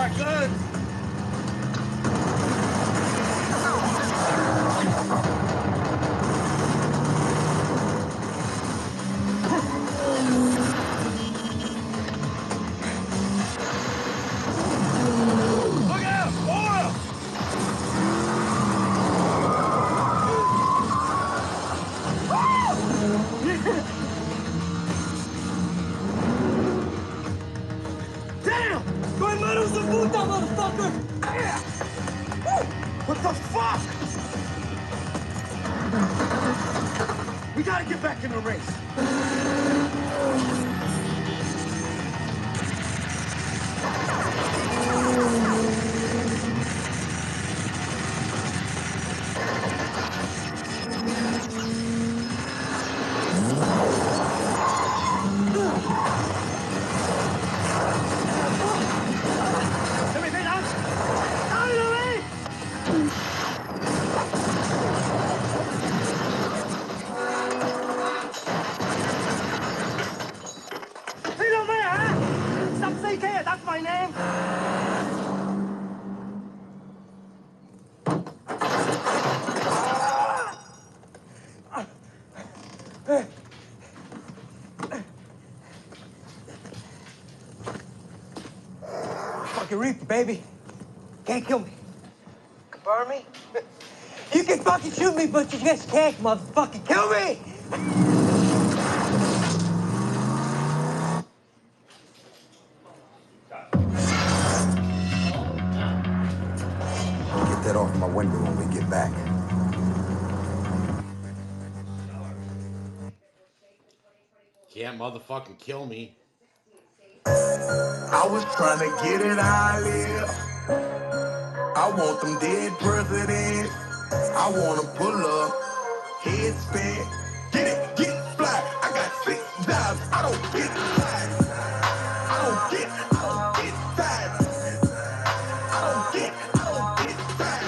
our guns. Look out! Oil! Damn! ¡No hay manos de puta, motherfucker! What the fuck? We gotta get back in the race. Everything out? Out of the way! Hey, no man, huh? Stop CK, that's my name. Fucking Reaper, baby. Can't kill me. Confirm me? You can fucking shoot me, but you just can't motherfucking kill me! Get that off my window when we get back. Can't motherfucking kill me. I was trying to get it how I live. I want them dead presidents. I want to pull up, head spin. Get fly. I got 6 jobs. I don't get tired. I don't get tired. I don't get tired.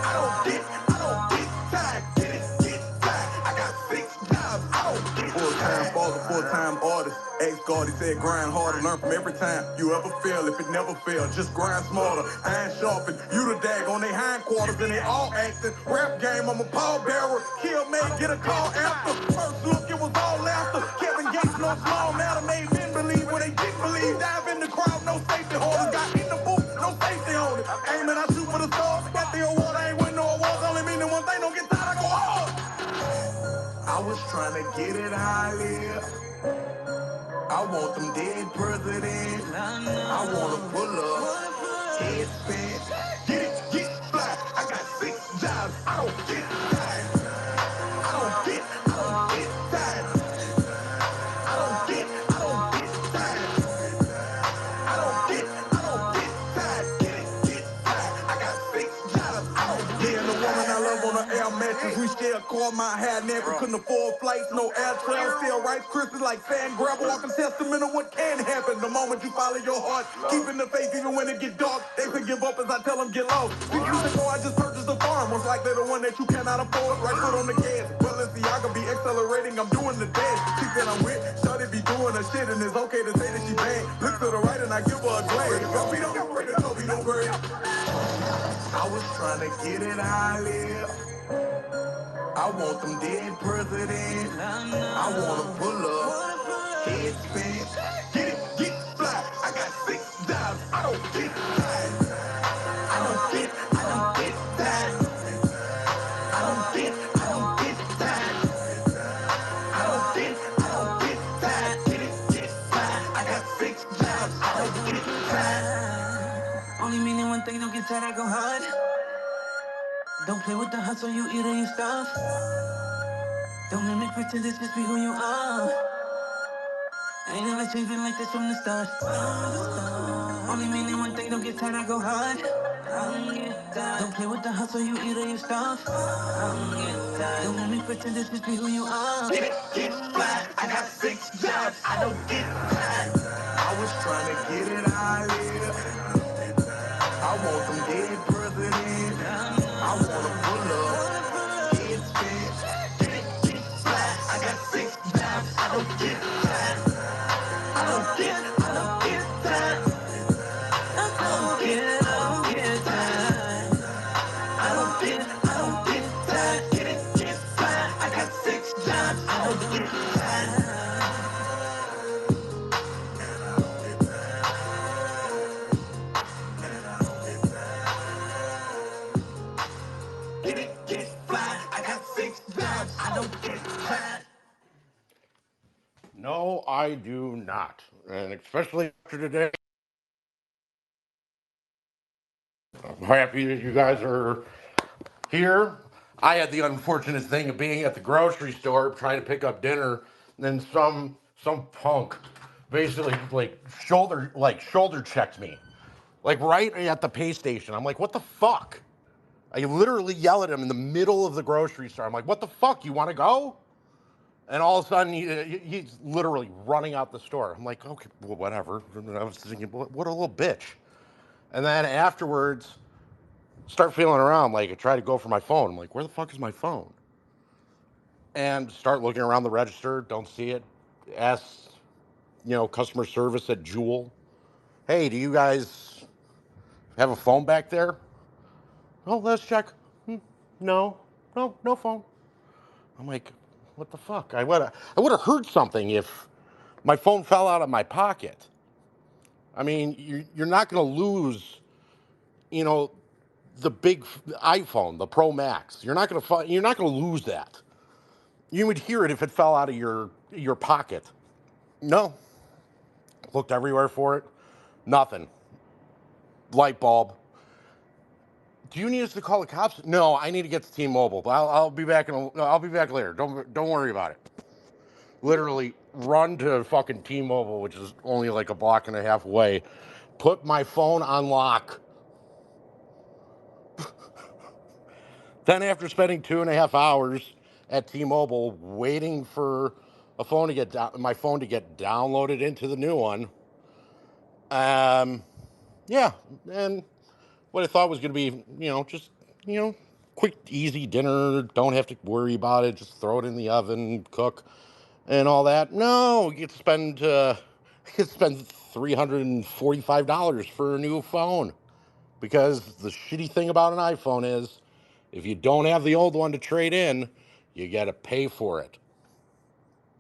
I don't get tired. Get tired. I got 6 jobs. I don't get full-time father, full-time artist. Ex-guard, he said grind harder, learn from every time you ever fail. If it never failed, just grind smarter. Iron sharpened, you the dag on their hindquarters, and they all acting. Rap game, I'm a pallbearer. Kill me, get a call after. First look, it was all laughter. Kevin Gates, no small matter, made men believe when they didn't believe. Dive in the crowd, no safety holders. Got in the booth, no safety on it. Aiming, I shoot for the stars. Got the award, I ain't win no awards. Only meaning one thing, don't get tired, I go hard. I was trying to get it how I live. I want them dead presidents. I want to pull up, head spin. Get fly. I got 6 jobs. I don't get tired. I don't get tired. I don't get tired. I don't get tired. Get tired. I got 6 jobs. I don't get tired. The woman I love on an air mattress. We share a car, my hair never couldn't afford flights, no air travel. Still Rice Krispies like sand gravel. Walking testament of what can happen the moment you follow your heart. Keeping the faith even when it get dark. They could give up as I tell them get lost. 6 years ago I just purchased a farm. Most likely the one that you cannot afford. Right foot on the gas. Balenciaga be accelerating. I'm doing the dance. She said I'm with. Shawty be doing her shit and it's okay to say that she bad. Look to the right and I give her a glance. Don't be no great. I was trying to get it how I live. I want them dead presidents. I want to pull up, head spin. Get fly. I got 6 jobs. I don't get tired. I don't get tired. I don't get tired. I don't get tired. Get fly. I got 6 jobs. I don't get tired. Only meaning one thing, don't get tired, I go hard. Don't play with the hustle, you eat your stuff. Don't let me pretend this just be who you are. I ain't never changing like this from the start. Only meaning one thing, don't get tired, I go hard. Don't play with the hustle, you eat your stuff. Don't let me pretend this just be who you are. Get fly. I got 6 jobs. I don't get tired. I was trying to get it how I live. I want them dead presidents. I want to pull up, head spin. Get fly. I got 6 jobs. I don't get tired. I don't get tired. I do not. And especially after today, I'm happy that you guys are here. I had the unfortunate thing of being at the grocery store trying to pick up dinner, and then some punk basically shoulder checked me. Like right at the pay station. I'm like, what the fuck? I literally yell at him in the middle of the grocery store. I'm like, what the fuck? You want to go? And all of a sudden, he's literally running out the store. I'm like, okay, well, whatever. And I was thinking, what a little bitch. And then afterwards, start feeling around. Like, I try to go for my phone. I'm like, where the fuck is my phone? And start looking around the register. Don't see it. Ask, customer service at Jewel. Hey, do you guys have a phone back there? Oh, let's check. No, no phone. I'm like, what the fuck? I would have heard something if my phone fell out of my pocket. I mean, you're not going to lose, you know, the big iPhone, the Pro Max. You're not going to lose that. You would hear it if it fell out of your pocket. No, looked everywhere for it. Nothing. Light bulb. Do you need us to call the cops? No, I need to get to T-Mobile. But I'll be back I'll be back later. Don't worry about it. Literally run to fucking T-Mobile, which is only like a block and a half away. Put my phone on lock. Then after spending 2.5 hours at T-Mobile waiting for my phone to get downloaded into the new one, yeah, and what I thought was going to be, just quick, easy dinner. Don't have to worry about it. Just throw it in the oven, cook, and all that. No, you get to spend $345 for a new phone. Because the shitty thing about an iPhone is, if you don't have the old one to trade in, you got to pay for it.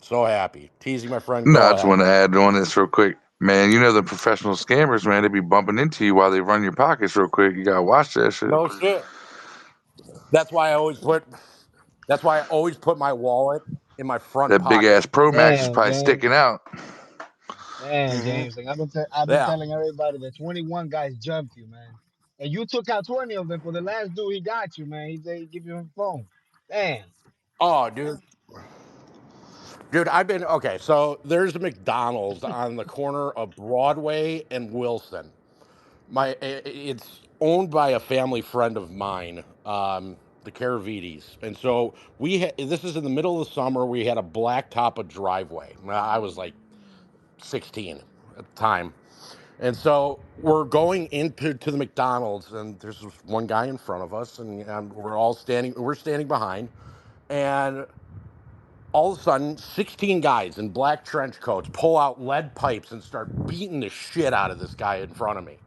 So happy. Teasy, my friend, No, go I just want ahead. to add on this real quick. Man, you know the professional scammers, man, they be bumping into you while they run your pockets real quick. You gotta watch that shit. No shit. That's why I always put. That's why I always put my wallet in my front That big ass pocket. Pro Max is Damn, probably James. sticking out. Damn, Hmm. James. Like I've been Yeah. telling everybody that 21 guys jumped you, man. And you took out 20 of them. For the last dude, he got you, man. He said he give you a phone. Damn. Oh, dude, I've been okay. So there's a McDonald's on the corner of Broadway and Wilson. It's owned by a family friend of mine, the Caravites, and so this is in the middle of the summer. We had a blacktop a driveway. I was like 16 at the time, and so we're going into the McDonald's, and there's this one guy in front of us, and we're standing behind, and all of a sudden, 16 guys in black trench coats pull out lead pipes and start beating the shit out of this guy in front of me.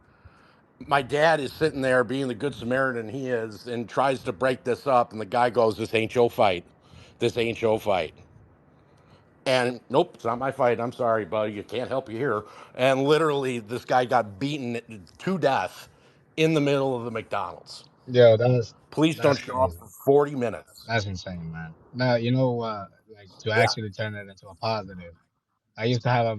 My dad is sitting there being the good Samaritan he is and tries to break this up. And the guy goes, "This ain't your fight. This ain't your fight." And nope, it's not my fight. I'm sorry, buddy. You can't help you here. And literally, this guy got beaten to death in the middle of the McDonald's. Yo, Police don't that's show up crazy. for 40 minutes. That's insane, man. Now like to Yeah, actually turn it into a positive. I used to have a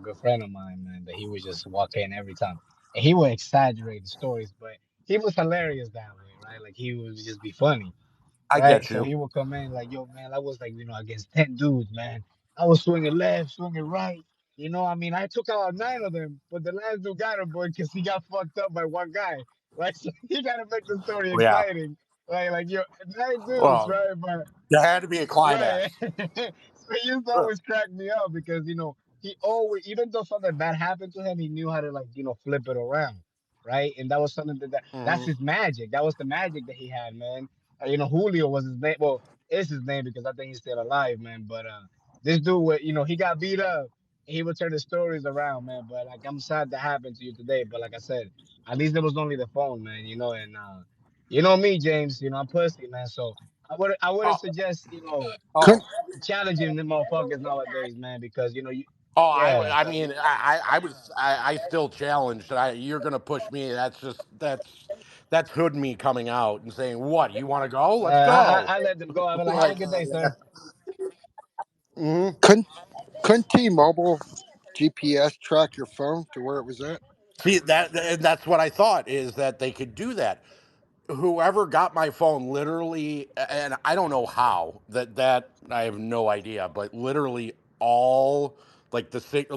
good friend of mine, man, that he would just walk in every time, and he would exaggerate the stories, but he was hilarious that way, right? Like he would just be funny. I Right? get So you. he would come in like, yo, man, I was like, against 10 dudes, man. I was swinging left, swinging right. I mean, I took out 9 of them, but the last dude got him, boy, because he got fucked up by one guy. Right? So he got to make the story Yeah. exciting. Like, yo, 9 dudes, Well, right? But there had to be a right. climax. So he used to always crack me up because he always, even though something bad happened to him, he knew how to flip it around, right? And that was something that's Hmm. his magic. That was the magic that he had, man. Julio was his name. Well, it's his name because I think he's still alive, man. But this dude, he got beat up. He would turn the stories around, man. But like, I'm sad that happened to you today. But like I said, at least it was only the phone, man. And you know me, James. I'm pussy, man. So I wouldn't Oh, suggest oh, challenging the motherfuckers nowadays, man, because oh! yeah. I mean, I still challenged. You're gonna push me. That's hood me coming out and saying, "What? You want to go? Let's I go." let them go. I'll be like, have a Like, good day, sir. mhm. Couldn't T-Mobile GPS track your phone to where it was at? See that, and that's what I thought is that they could do that. Whoever got my phone, literally, and I don't know how that I have no idea, but literally all like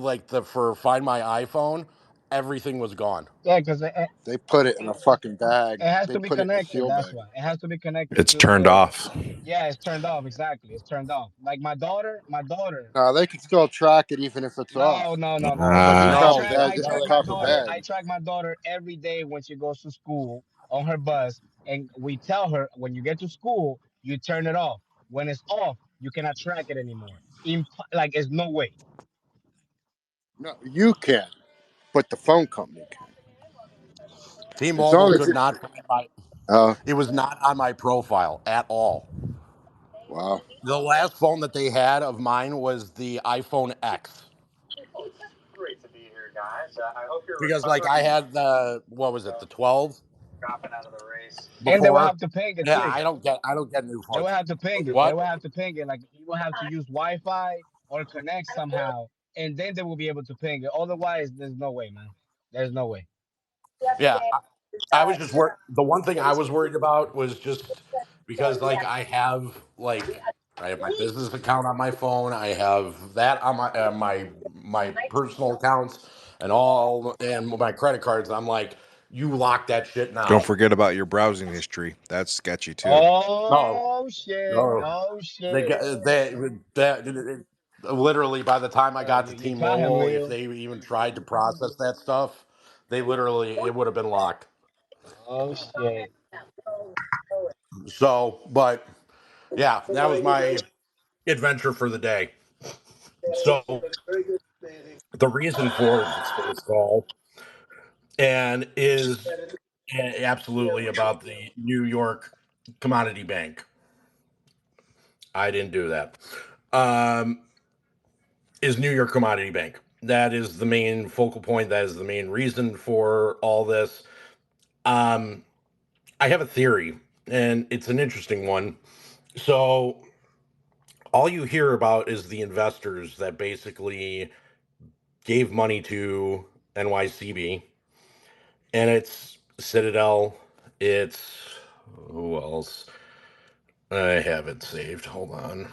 like the for Find My iPhone, everything was gone. Yeah, because They put it in a fucking bag. it has They to be put it in a connected. seal That's bag. why it has to be connected It's to turned off. yeah, it's turned off. Exactly, it's turned off. Like my daughter. No, they can still track it even if it's No, off. no, no, no. Because it's I got No, track bag. I It's a track no, my copper daughter. bag. I track my daughter every day when she goes to school on her bus, and we tell her when you get to school, you turn it off. When it's off, you cannot track it anymore. Like, there's no way. No, you can, but the phone company can. As T-Mobile long as could it. not find my. Oh, It was not on my profile at all. wow. The last phone that they had of mine was the iPhone X. Great to be here, guys. I hope you're Because like I recovering had the what was it, the 12 dropping out of the race. And they will before. have to ping it Yeah, too. I don't get new They will phones. have to ping it. They What? will have to ping it. Like, you will have to use Wi-Fi or connect somehow, and then they will be able to ping it. Otherwise, there's no way, man. There's no way. Yeah, I was just the one thing I was worried about was just because like I have my business account on my phone, I have that on my personal accounts and my credit cards. I'm like, you lock that shit Don't now. forget about your browsing history. That's sketchy too. No, Oh shit! no, Oh they shit! got literally by the time I got to You caught him, T-Mobile, if Leo. they even tried to process that stuff, they literally it would have been locked. Oh shit! So, but yeah, that was my adventure for the day. So the reason for this call and is absolutely about the New York Commodity Bank. I didn't do that. Um, is New York Commodity Bank. That is the main focal point. That is the main reason for all this. Um, I have a theory, and it's an interesting one. So all you hear about is the investors that basically gave money to NYCB, and it's Citadel. It's who else? I have it saved. Hold on.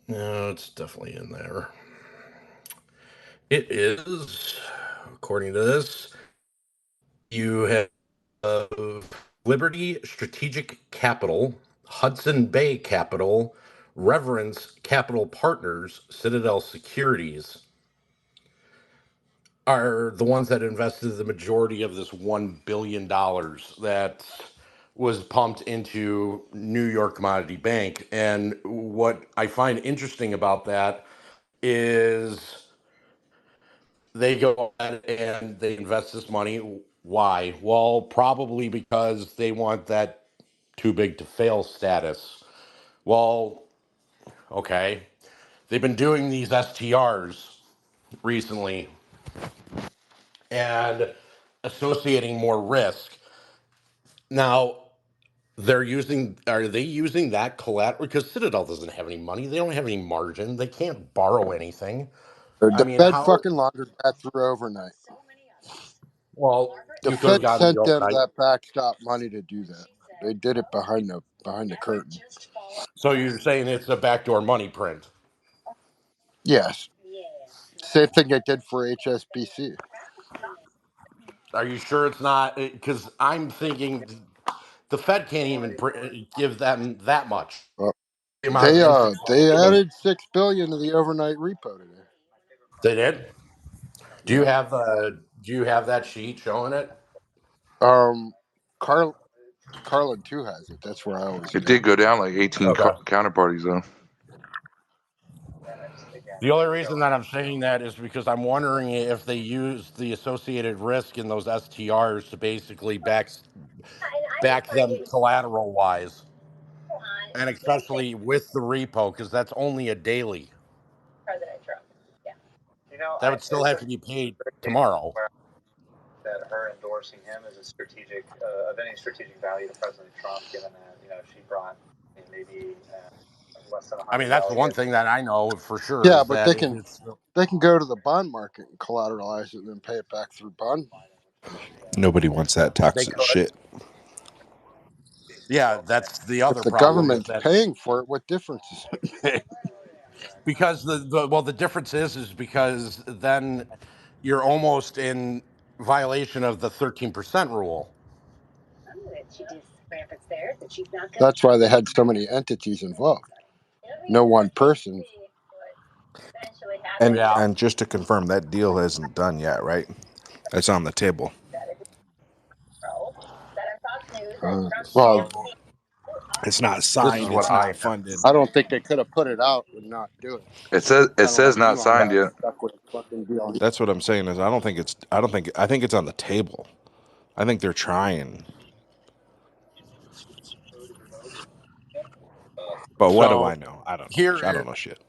No, it's definitely in there. It is, according to this, you have Liberty Strategic Capital, Hudson Bay Capital, Reverence Capital Partners, Citadel Securities are the ones that invested the majority of this $1 billion that was pumped into New York Commodity Bank. And what I find interesting about that is they go ahead and they invest this money. Why? Well, probably because they want that too big to fail status. Well, okay. They've been doing these STRs recently and associating more risk. Now, are they using that collateral? Because Citadel doesn't have any money. They don't have any margin. They can't borrow anything. I The mean, Fed how? fucking laundered that through overnight. Well, The you could have Fed gotten the sent them overnight. that backstop money to do that. They did it behind the curtain. So you're saying it's a backdoor money print? Yes. Same thing they did for HSBC. Are you sure it's not? Because I'm thinking the Fed can't even give them that much. Well, The amount of they institutions added $6 billion to the overnight repo today. they did. Do you Yeah. have that sheet showing it? Um, Carl Carlin too has it. That's where I always It get did it. go down like 18 Okay. counterparties though. The only reason that I'm saying that is because I'm wondering if they use the associated risk in those STRs to basically back them collateral wise, and especially with the repo because that's only a daily. You know, That would still it's have a to be paid great day tomorrow. where that her endorsing him is a strategic of any strategic value to President Trump, given that she brought maybe less than I mean, 100 that's the one delegates. thing that I know for sure Yeah, is but that it's they can go to the bond market and collateralize it and then pay it back through bond. Nobody wants that they toxic could. shit. Yeah, that's the If other the problem is government's that paying for it, what difference does it make? because the difference is because then you're almost in violation of the 13% rule. That's why they had so many entities involved. No one person. Yeah. And just to confirm, that deal isn't done yet, right? It's on the table. Well, It's not This is signed. what It's I not funded. I don't think they could have put it out and not do it. it Kind of says like not Elon signed got yet. stuck with a fucking deal. That's what I'm saying. Is I think it's on the table. I think they're trying. But what do I So know? I don't know. I here, don't know shit.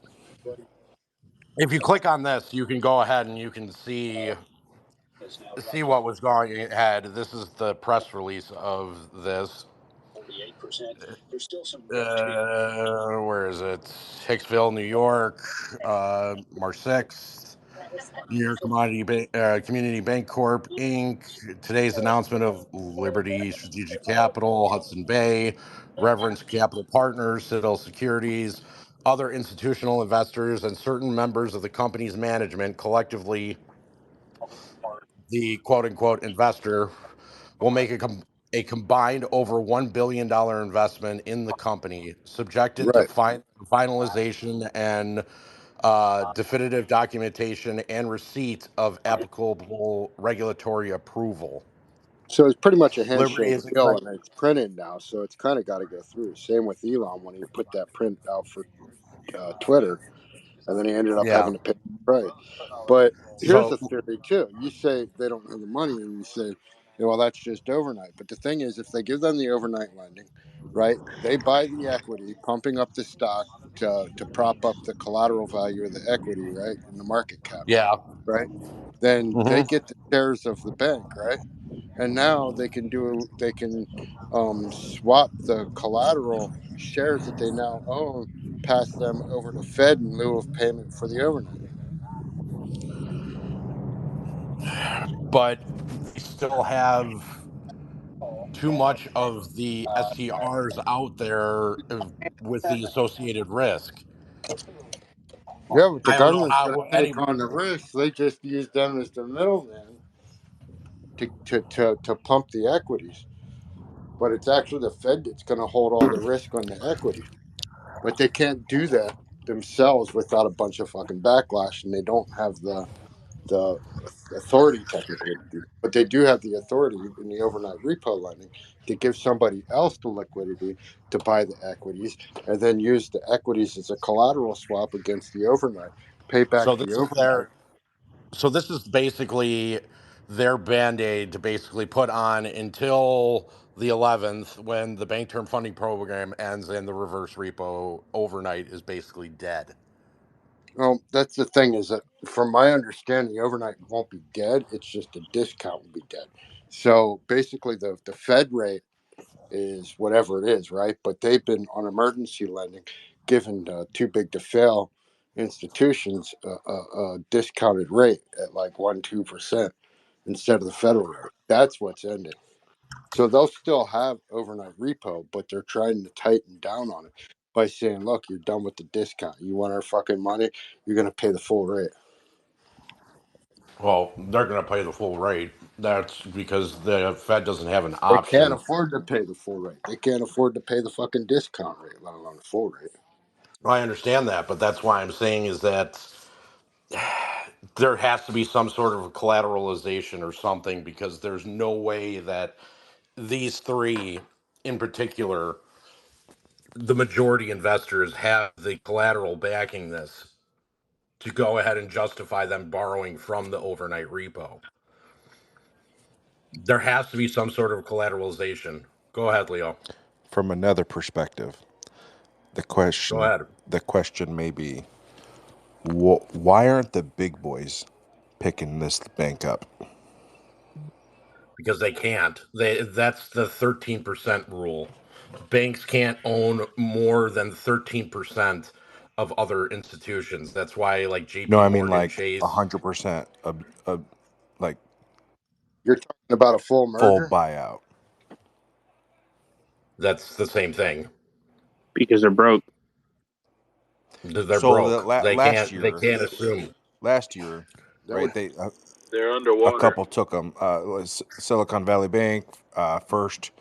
if you click on this, you can go ahead and you can see what was going ahead. This is the press release of this. Where is it? Hicksville, New York, March 6th. New York Community Bank Corp. Inc. Today's announcement of Liberty Strategic Capital, Hudson Bay, Reverence Capital Partners, Citadel Securities, other institutional investors, and certain members of the company's management, collectively the quote unquote investor, will make a combined over $1 billion investment in the company, subjected to Right. finalization and definitive documentation and receipt of applicable regulatory approval. So it's pretty much a Liberty handshake is deal, expected. and it's printed now, so it's kind of got to go through. Same with Elon when he put that print out for Twitter, and then he ended up Yeah. having to pay right. But here's So the theory too: you say they don't have the money, and you say, yeah, well, that's just overnight. But the thing is, if they give them the overnight lending, right, they buy the equity, pumping up the stock to prop up the collateral value of the equity, right, in the market cap, yeah. right. Then they Hmm. get the shares of the bank, right, and now they can swap the collateral shares that they now own, pass them over to Fed in lieu of payment for the overnight. But they still have too much of the STRs out there with the associated risk. Yeah, but the I don't know government's going how to take any. on the risk. They just use them as the middleman to pump the equities. But it's actually the Fed that's going to hold all the risk on the equity. But they can't do that themselves without a bunch of fucking backlash, and they don't have the authority technically to do that. But they do have the authority in the overnight repo lending to give somebody else the liquidity to buy the equities and then use the equities as a collateral swap against the overnight, pay back So the this is overnight. basically their band-aid to basically put on until the 11th when the bank term funding program ends and the reverse repo overnight is basically dead. Well, that's the thing is that from my understanding, overnight won't be dead. It's just a discount will be dead. So basically, the Fed rate is whatever it is, right? But they've been on emergency lending, given too big to fail institutions a discounted rate at like 1-2% instead of the federal rate. That's what's ending. So they'll still have overnight repo, but they're trying to tighten down on it by saying, "Look, you're done with the discount. You want our fucking money? You're going to pay the full rate." Well, they're going to pay the full rate. That's because the Fed doesn't have an They can't option. afford to pay the full rate. They can't afford to pay the fucking discount rate, let alone the full rate. I understand that, but that's why I'm saying is that there has to be some sort of collateralization or something because there's no way that these three in particular, the majority investors, have the collateral backing this to go ahead and justify them borrowing from the overnight repo. There has to be some sort of collateralization. Go ahead, Leo. From another perspective, the Go question ahead. the question may be, why aren't the big boys picking this bank up? because they can't. That's the 13% rule. Banks can't own more than 13% of other institutions. That's why, like No, J.P. I mean Morgan like Chase, 100% of like You're talking about a full full merger? buyout. that's the same thing. because they're broke. They're So broke. They last can't. They year, can't assume. That right? would They're A underwater. couple took them. Silicon Valley Bank, First.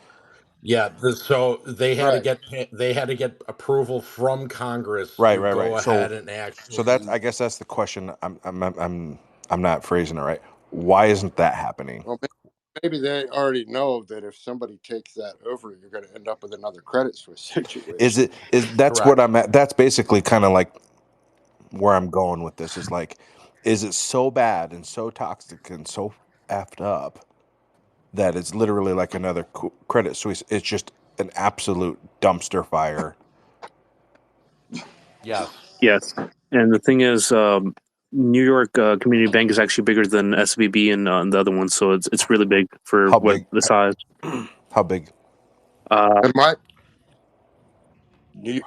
Yeah. So right. they had to get approval from Congress Right, to right, go right. ahead So and that's, actually. I guess that's the question. I'm not phrasing it right. Why isn't that happening? Well, maybe they already know that if somebody takes that over, you're going to end up with another Credit Suisse situation. Is that's what Correct. I'm at? That's basically kind of like where I'm going with this. Is like, is it so bad and so toxic and so effed up that it's literally like another Credit Suisse? It's just an absolute dumpster fire. Yes. Yes, and the thing is, New York Community Bank is actually bigger than SVB and the other ones, so it's really big for How what big? the size. How big? Uh, And my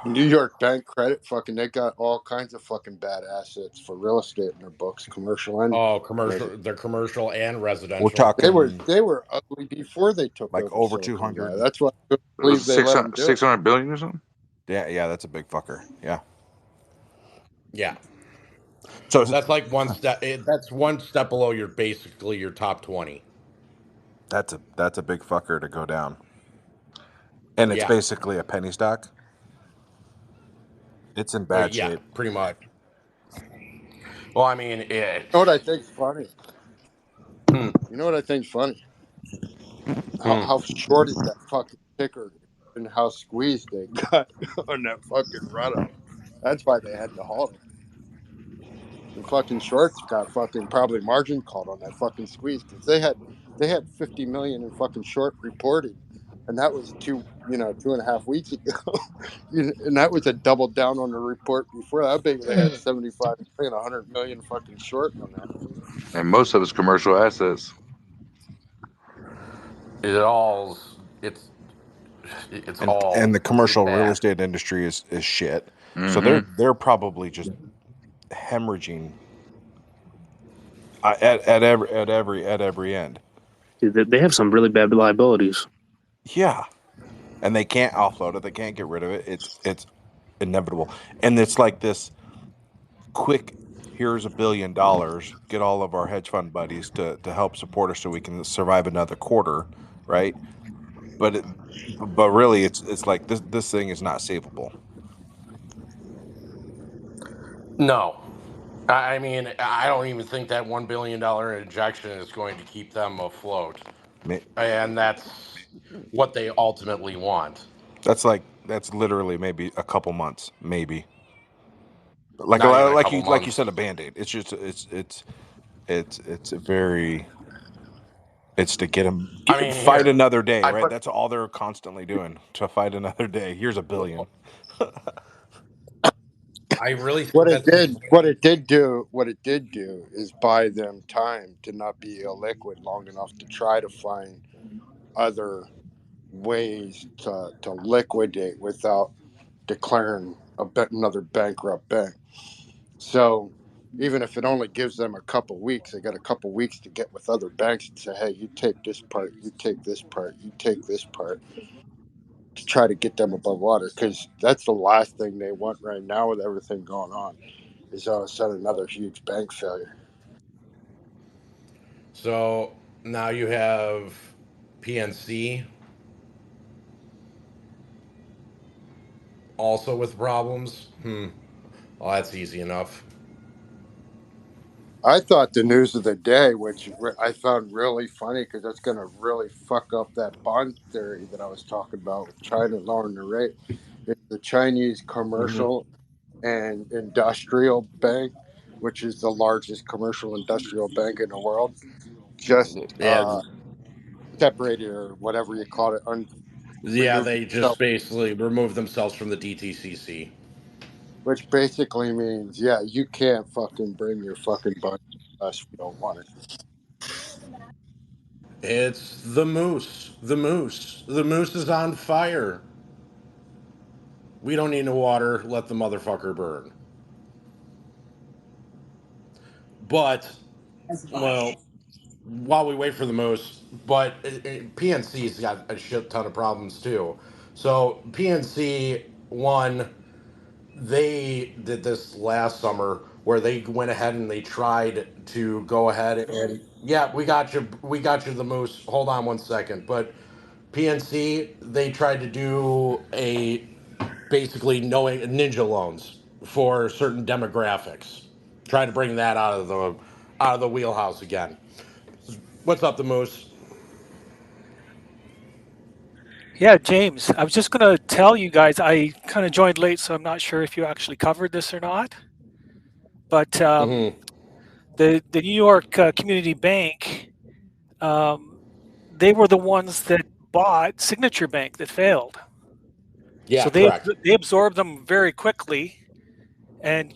New York Bank credit, fucking, they got all kinds of fucking bad assets for real estate in their books, commercial and Oh, commercial. residential. They're commercial and We're residential. talking They were ugly before they took like over over Silicon 200. Valley. That's why I couldn't It believe was they let them do it. 600 billion or something. Yeah, yeah, that's a big fucker. Yeah. Yeah. So That's like one step. That's one step below your basically your top 20. that's a big fucker to go down. And it's Yeah. basically a penny stock. It's in Well, bad yeah. shape. Pretty much. Well, I mean, You know what I think's funny? hmm, You know what I think's funny? hmm. How shorted that fucking ticker and how squeezed they got on that fucking run up. That's why they had to halt it. The fucking shorts got fucking probably margin called on that fucking squeeze because they had 50 million in fucking short reporting, and that was 2.5 weeks ago. And that was a double down on the report before that. I bet they had 75 million, 100 million fucking short on that. And most of it's commercial assets. It all. It's it's And all the pretty commercial real bad. estate industry is shit. So Mm-hmm. they're probably just hemorrhaging at every end. they have some really bad liabilities. Yeah. And they can't offload it. They can't get rid of it. It's inevitable. And it's like this quick, here's $1 billion, get all of our hedge fund buddies to help support us so we can survive another quarter, right? But but really it's like this thing is not savable. No. I mean, I don't even think that $1 billion injection is going to keep them afloat, and that's what they ultimately want. That's literally maybe a couple months, maybe. Like Not even a like couple you said, months. a band-aid. It's just it's a very it's to I mean, fight here another day, I right? put. That's all they're constantly doing, to fight another day. Here's $1 billion. I really think that's What it did do is buy them time to not be illiquid long enough to try to find other ways to liquidate without declaring another bankrupt bank. So even if it only gives them a couple weeks, they got a couple weeks to get with other banks and say, hey, you take this part, you take this part, you take this part, to try to get them above water. Because that's the last thing they want right now with everything going on, is all of a sudden another huge bank failure. So now you have PNC also with problems. Well, that's easy enough. I thought the news of the day, which I found really funny because that's going to really fuck up that bond theory that I was talking about with China lowering the rate, is the Chinese Hmm. commercial and industrial bank, which is the largest commercial industrial bank in the world, just Yeah, separated, or whatever you call it, yeah. removed They just itself, basically remove themselves from the DTCC. which basically means, yeah, you can't fucking bring your fucking bond to us. We don't want it. It's the moose. The moose. The moose is on fire. We don't need no water. Let the motherfucker burn. But, well, while we wait for the moose, but PNC's got a shit ton of problems too. So PNC one, they did this last summer where they went ahead and they tried to go ahead and yeah, we got you the moose. Hold on one second, but PNC they tried to do a basically knowing ninja loans for certain demographics. Try to bring that out of the wheelhouse again. What's up, the moose? Yeah, James, I was just going to tell you guys, I kind of joined late, so I'm not sure if you actually covered this or not. But Mm-hmm. the New York Community Bank, um, they were the ones that bought Signature Bank that failed. Yeah, So correct. they absorbed them very quickly. And,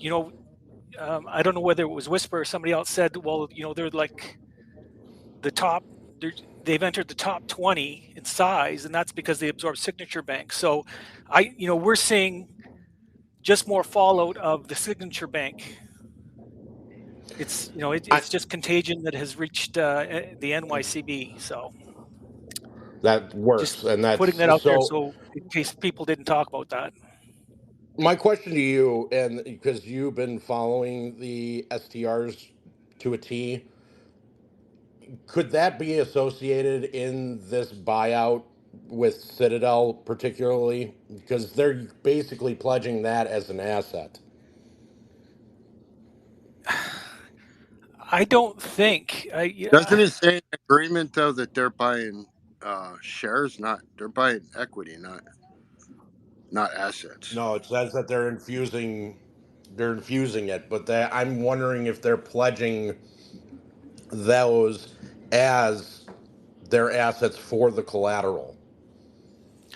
I don't know whether it was Whisper or somebody else said, well, they're like the top, they've entered the top 20 in size, and that's because they absorbed Signature Bank. So we're seeing just more fallout of the Signature Bank. It's I, it's just contagion that has reached the NYCB. So that just works, and putting that's that out there, so. so in case people didn't talk about that. My question to you, and because you've been following the STRs to a T, could that be associated in this buyout with Citadel, particularly because they're basically pledging that as an asset? I don't think I. Doesn't it say in the agreement though that they're buying shares? Not they're buying equity, not assets. No, it says that they're infusing it, but I'm wondering if they're pledging those as their assets for the collateral.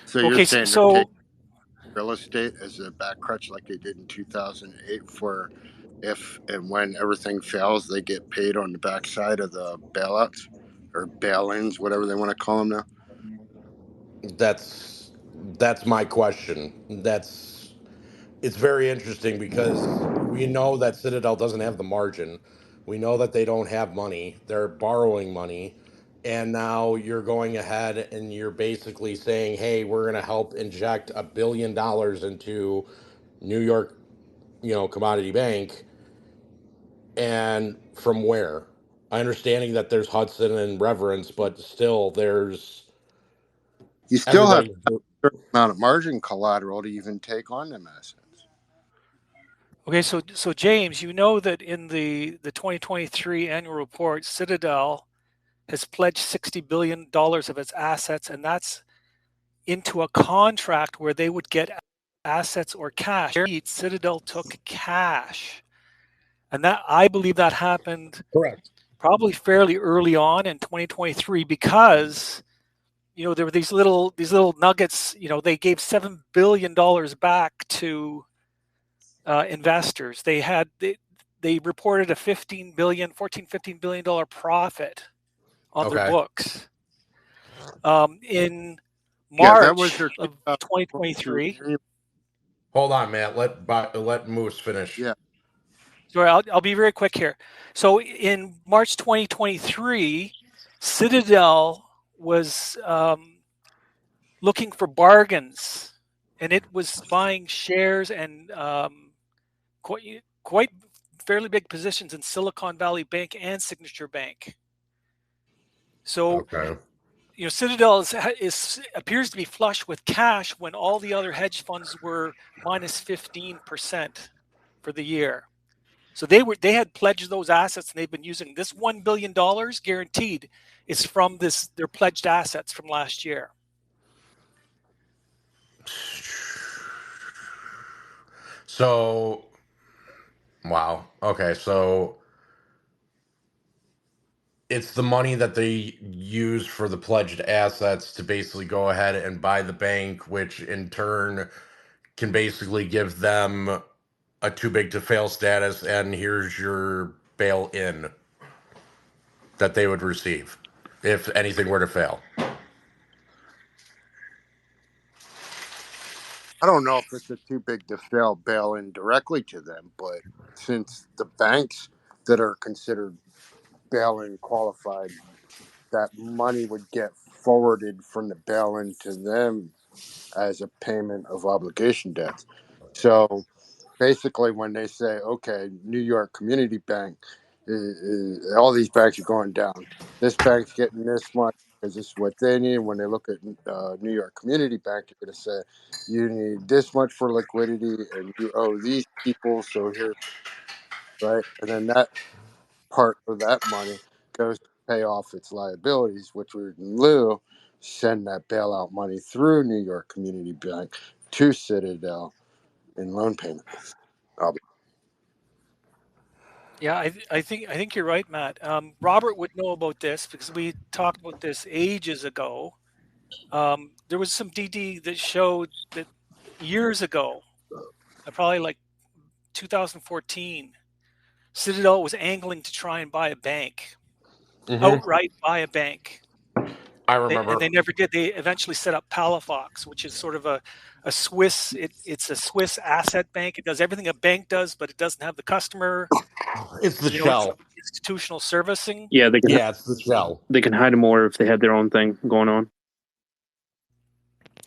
So you're Okay, saying they're taking so real estate as a back crutch like they did in 2008 for if and when everything fails, they get paid on the backside of the bailouts or bail-ins, whatever they want to call them now. That's that's my question. That's it's very interesting because we know that Citadel doesn't have the margin. We know that they don't have money. They're borrowing money. And now you're going ahead and you're basically saying, hey, we're going to help inject $1 billion into New York, Commodity Bank. And from where? I understanding that there's Hudson and Reverence, but still there's You still have everybody. a certain amount of margin collateral to even take on them assets. okay, so James, you know that in the 2023 annual report, Citadel has pledged $60 billion of its assets, and that's into a contract where they would get assets or cash. Citadel took cash, and that I believe that happened Correct. probably fairly early on in 2023 because there were these little nuggets. They gave $7 billion back to investors. They reported a 15 billion profit on their Okay. books in Yeah, that was March their of 2022 2023. annual. Hold on, Matt. Let Moose finish. Yeah, Sorry, I'll be very quick here. So in March 2023, Citadel was looking for bargains, and it was buying shares and quite fairly big positions in Silicon Valley Bank and Signature Bank. So Okay. Citadel appears to be flush with cash when all the other hedge funds were minus 15% for the year. So they had pledged those assets, and they've been using this $1 billion guaranteed is from their pledged assets from last year. So, wow. Okay, so it's the money that they use for the pledged assets to basically go ahead and buy the bank, which in turn can basically give them a too big to fail status, and here's your bail in that they would receive. if anything were to fail. I don't know if it's a too big to fail bail in directly to them, but since the banks that are considered bail in qualified, that money would get forwarded from the bail in to them as a payment of obligation debts. So basically, when they say, okay, New York Community Bank, all these banks are going down. This bank's getting this much because this is what they need. When they look at New York Community Bank, they're going to say, you need this much for liquidity and you owe these people. So here's, right. And then that part of that money goes to pay off its liabilities, which would in lieu send that bailout money through New York Community Bank to Citadel in loan payments. Yeah, I think you're right, Matt. Robert would know about this because we talked about this ages ago. There was some DD that showed that years ago, probably like 2014, Citadel was angling to try and buy a bank, outright buy a bank. I And remember. they never did. They eventually set up Palafox, which is sort of a Swiss. It's a Swiss asset bank. It does everything a bank does, but it doesn't have the customer. It's the It's shell. institutional servicing. Yeah, Yeah, it's the shell. they can hide more if they had their own thing going on.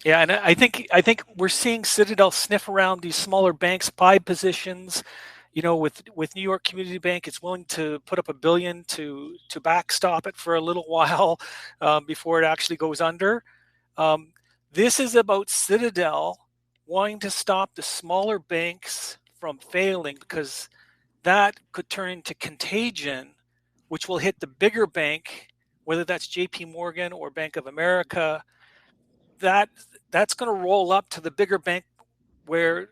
Yeah, and I think we're seeing Citadel sniff around these smaller banks, buy positions. With New York Community Bank, it's willing to put up $1 billion to backstop it for a little while before it actually goes under. Um, this is about Citadel wanting to stop the smaller banks from failing because that could turn into contagion, which will hit the bigger bank, whether that's J.P. Morgan or Bank of America. That that's going to roll up to the bigger bank where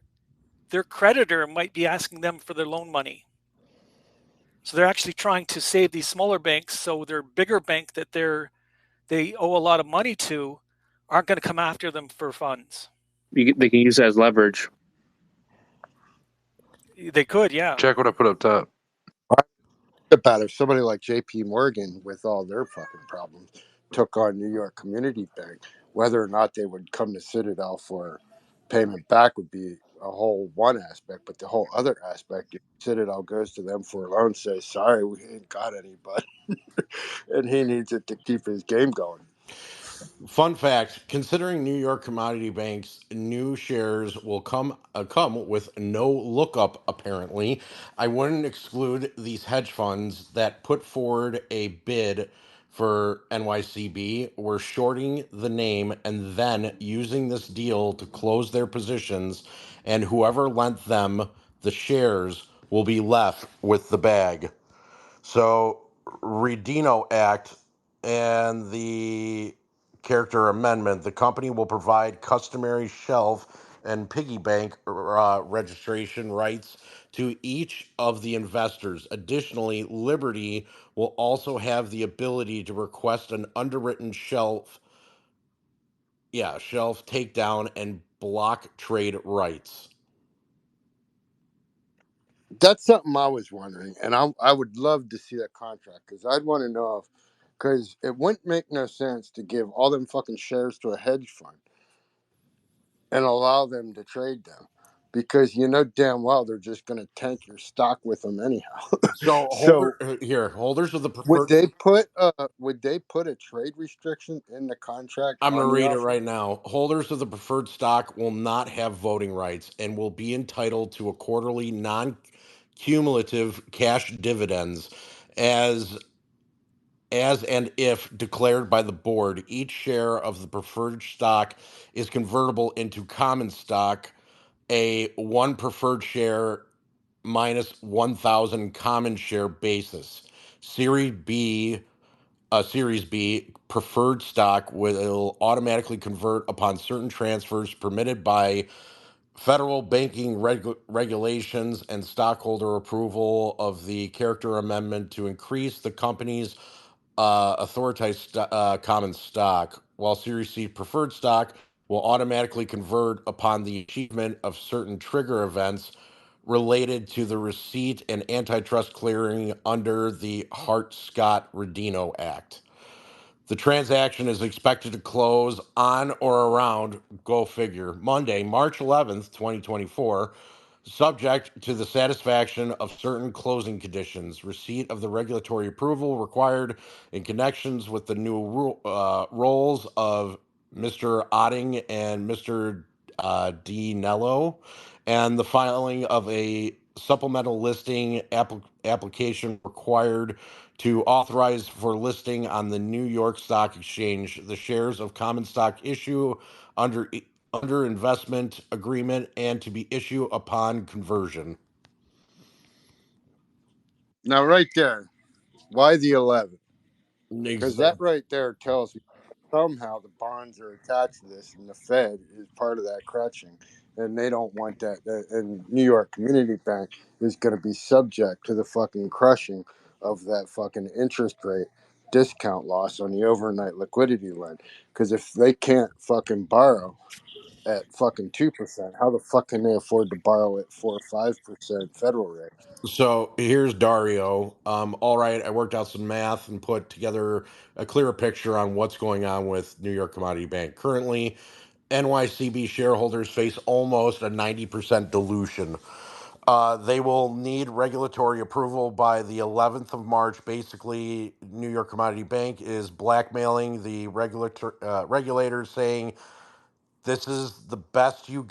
their creditor might be asking them for their loan money. So they're actually trying to save these smaller banks so their bigger bank that they owe a lot of money to aren't going to come after them for funds. They can use that as leverage. They could, yeah. Check what I put up top. About if somebody like J.P. Morgan, with all their fucking problems, took on New York Community Bank, whether or not they would come to Citadel for payment back would be a whole one aspect. But the whole other aspect, if Citadel goes to them for a loan, says, "Sorry, we ain't got any, but," and he needs it to keep his game going. Fun fact: considering New York Commodity Bank's new shares will come with no lookup, apparently, I wouldn't exclude these hedge funds that put forward a bid for NYCB were shorting the name and then using this deal to close their positions, and whoever lent them the shares will be left with the bag. So, Redino Act and the character amendment, the company will provide customary shelf and piggy bank registration rights to each of the investors. Additionally, Liberty will also have the ability to request an underwritten shelf takedown and block trade rights. That's something I was wondering, and I would love to see that contract because I'd want to know if, because it wouldn't make no sense to give all them fucking shares to a hedge fund and allow them to trade them because you know damn well they're just going to tank your stock with them anyhow. So, So holders of the would preferred. they put a trade restriction in the contract I'm going on to the read it offer? right now. Holders of the preferred stock will not have voting rights and will be entitled to a quarterly non cumulative cash dividends as and if declared by the board. Each share of the preferred stock is convertible into common stock, a one preferred share minus 1,000 common share basis. Series B preferred stock will automatically convert upon certain transfers permitted by federal banking regulations and stockholder approval of the character amendment to increase the company's authorized common stock, while Series C preferred stock will automatically convert upon the achievement of certain trigger events related to the receipt and antitrust clearing under the Hart-Scott-Rodino Act. The transaction is expected to close on or around, go figure, Monday, March 11th, 2024, subject to the satisfaction of certain closing conditions, receipt of the regulatory approval required in connections with the new roles of Mr. Otting and Mr. D. Nello, and the filing of a supplemental listing application required to authorize for listing on the New York Stock Exchange the shares of common stock issue under under investment agreement and to be issued upon conversion. Now, right there, why the 11th? Because that Exa- right there tells me somehow the bonds are attached to this, and the Fed is part of that crutching, and they don't want that. And New York Community Bank is going to be subject to the fucking crushing of that fucking interest rate discount loss on the overnight liquidity line. Because if they can't fucking borrow at fucking 2%, how the fuck can they afford to borrow at 4 or 5% federal rate? So here's Dario. All right, I worked out some math and put together a clearer picture on what's going on with New York Commodity Bank. Currently, NYCB shareholders face almost a 90% dilution. They will need regulatory approval by the 11th of March. Basically, New York Commodity Bank is blackmailing the regulators, saying this is the best you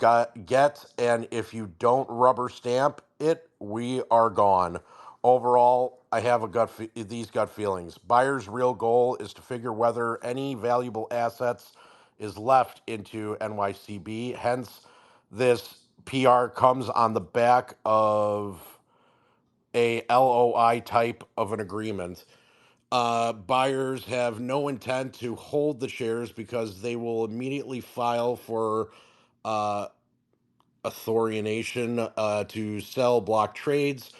get, and if you don't rubber stamp it, we are gone. Overall, I have these gut feelings. Buyer's real goal is to figure whether any valuable assets is left into NYCB. Hence, this PR comes on the back of a LOI type of an agreement. Buyers have no intent to hold the shares because they will immediately file for uh, authoriation to sell block trades.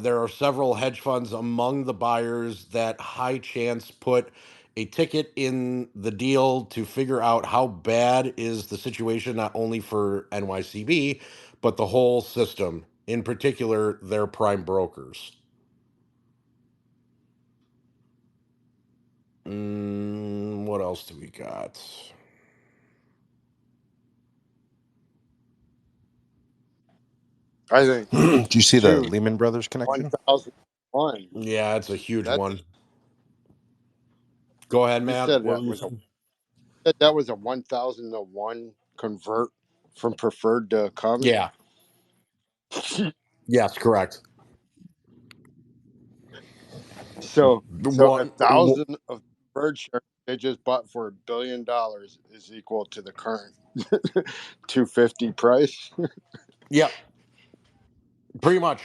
There are several hedge funds among the buyers that high chance put a ticket in the deal to figure out how bad is the situation, not only for NYCB, but the whole system, in particular, their prime brokers. What else do we got? I think Do you see the June Lehman Brothers connection? 1001. Yeah, it's a huge That's one. Go ahead, you Matt. said What that were you was saying? a 1001 convert from preferred to common. Yeah. Yes, correct. So a One. thousand of preferred shares they just bought for $1 billion is equal to the current 250 price. Yep. Pretty much.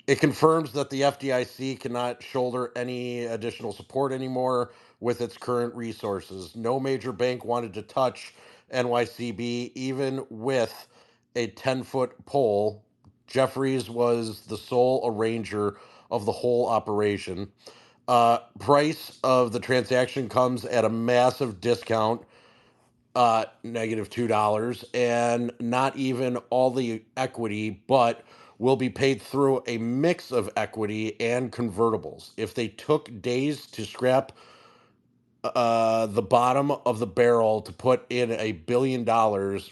It confirms that the FDIC cannot shoulder any additional support anymore with its current resources. No major bank wanted to touch NYCB, even with a 10-foot pole. Jeffries was the sole arranger of the whole operation. Price of the transaction comes at a massive discount, -$2, and not even all the equity, but will be paid through a mix of equity and convertibles. If they took days to scrap the bottom of the barrel to put in $1 billion,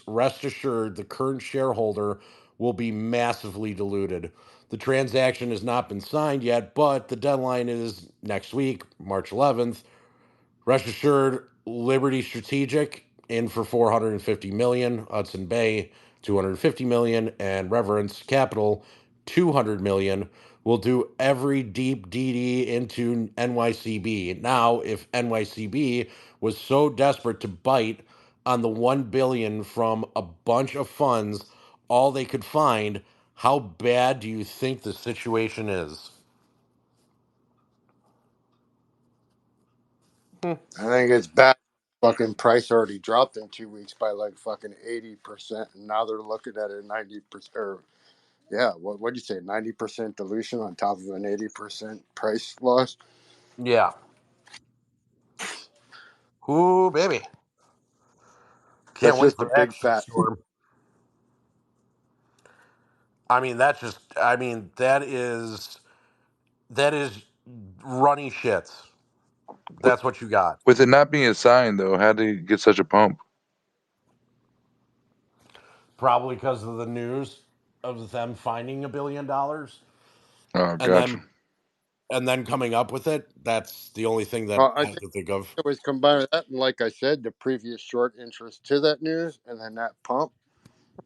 rest assured the current shareholder will be massively diluted. The transaction has not been signed yet, but the deadline is next week, March 11th. Rest assured, Liberty Strategic in for 450 million, Hudson Bay 250 million, and Reverence Capital 200 million will do every deep DD into NYCB. Now, if NYCB was so desperate to bite on the 1 billion from a bunch of funds, all they could find, how bad do you think the situation is? I think it's bad. Fucking price already dropped in 2 weeks by like fucking 80%, and now they're looking at a 90%. Or yeah, what do you say? 90% dilution on top of an 80% price loss. Yeah. Ooh, baby. Can't That's wait just a for that big fat. shitstorm. I mean, that is runny shits. That's what you got. With it not being assigned, though, how did he get such a pump? Probably because of the news of them finding $1 billion Oh, and gotcha. then coming up with it. That's the only thing that Well, I I think can think of. it was combined with that, and like I said, the previous short interest to that news, and then that pump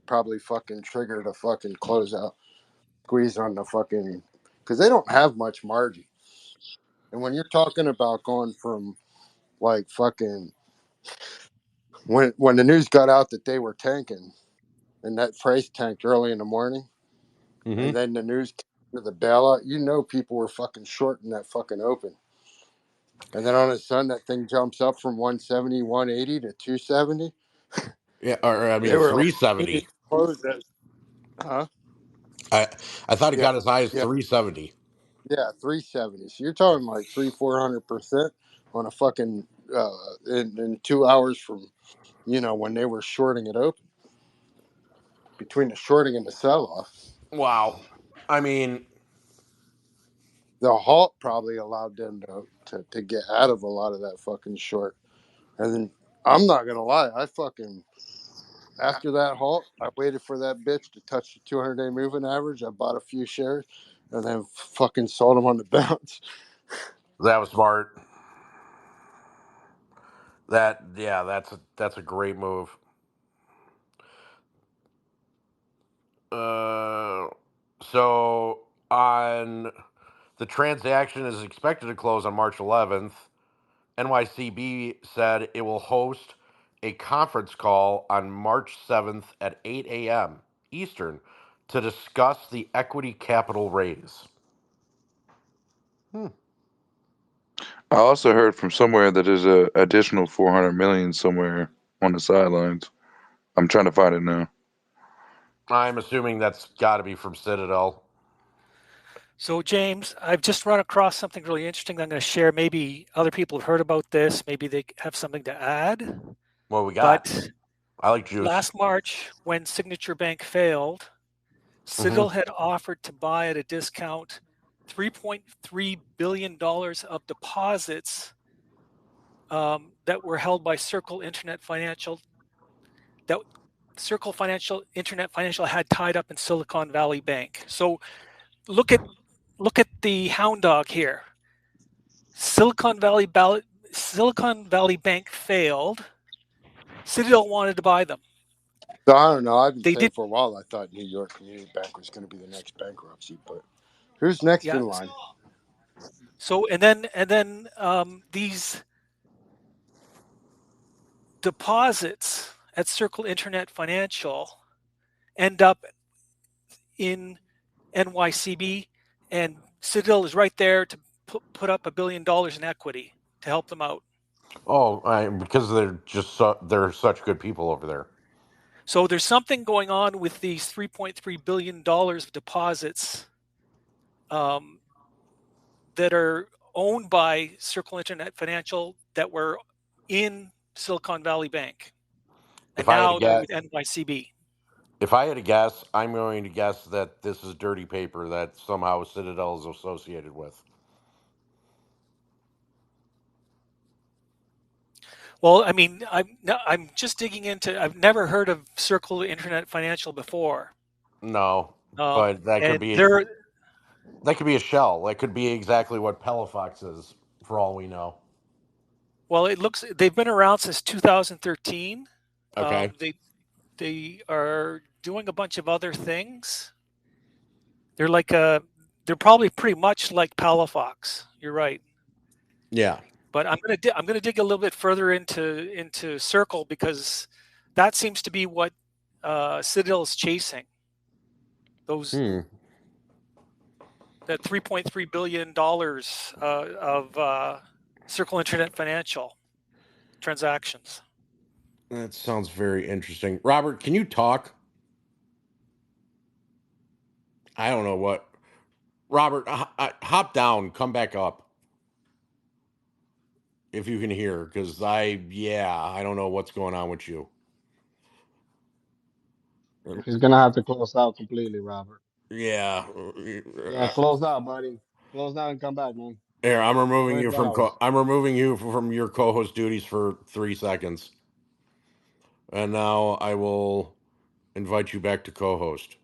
probably fucking triggered a fucking closeout squeeze on the fucking, because they don't have much margin. And when you're talking about going from like fucking when the news got out that they were tanking and that price tanked early in the morning, and then the news came to the bailout, you know people were fucking shorting that fucking open. And then all of a sudden that thing jumps up from 170, 180 to 270. Yeah, or I They mean, were like, 370. close that. Huh? I I thought it Yeah. got as high as Yeah. 370. Yeah. 370. So you're talking like 400% on a fucking, in 2 hours from, when they were shorting it open, between the shorting and the sell off. Wow. I mean, The halt probably allowed them to get out of a lot of that fucking short. And then I'm not gonna lie, I fucking after that halt, I waited for that bitch to touch the 200-day moving average. I bought a few shares, and then fucking sold them on the bounce. that was smart. That's a great move. Uh, so on the transaction is expected to close on March 11th. NYCB said it will host a conference call on March 7th at 8 a.m. Eastern to discuss the equity capital raise. I also heard from somewhere that there's a additional 400 million somewhere on the sidelines. I'm trying to find it now. I'm assuming that's got to be from Citadel. So, James, I've just run across something really interesting that I'm going to share. Maybe other people have heard about this. Maybe they have something to add. What we got? But I like juice. last March, when Signature Bank failed, Citadel had offered to buy at a discount $3.3 billion of deposits that were held by Circle Internet Financial, that Circle Financial Internet Financial had tied up in Silicon Valley Bank. So look at the hound dog here. Silicon Valley Bank failed. Citadel wanted to buy them. So I don't know. I've been They saying did. for a while I thought New York Community Bank was going to be the next bankruptcy, but who's next Yeah. in line? So and then these deposits at Circle Internet Financial end up in NYCB, and Citadel is right there to put up $1 billion in equity to help them out. Oh, because they're such good people over there. So there's something going on with these $3.3 billion of deposits that are owned by Circle Internet Financial that were in Silicon Valley Bank, and If I had to now they're guess, with NYCB. if I had to guess, I'm going to guess that this is dirty paper that somehow Citadel is associated with. Well, I mean, I'm just digging into. I've never heard of Circle Internet Financial before, No, but and they're that could be a shell. That could be exactly what Pelifox is, for all we know. well. It looks they've been around since 2013. Okay. They are doing a bunch of other things. They're they're probably pretty much like Palafox. You're right. Yeah. But I'm gonna dig a little bit further into Circle, because that seems to be what Citadel is chasing. Those that $3.3 billion of Circle Internet Financial transactions. That sounds very interesting. Robert, can you talk? I don't know what. Robert, hop down, come back up if you can hear, because I don't know what's going on with you. He's gonna have to close out completely, Robert. Yeah. Yeah, close out, buddy. Close out and come back, man. Here, I'm removing you from $20. I'm removing you from your co-host duties for 3 seconds, and now I will invite you back to co-host.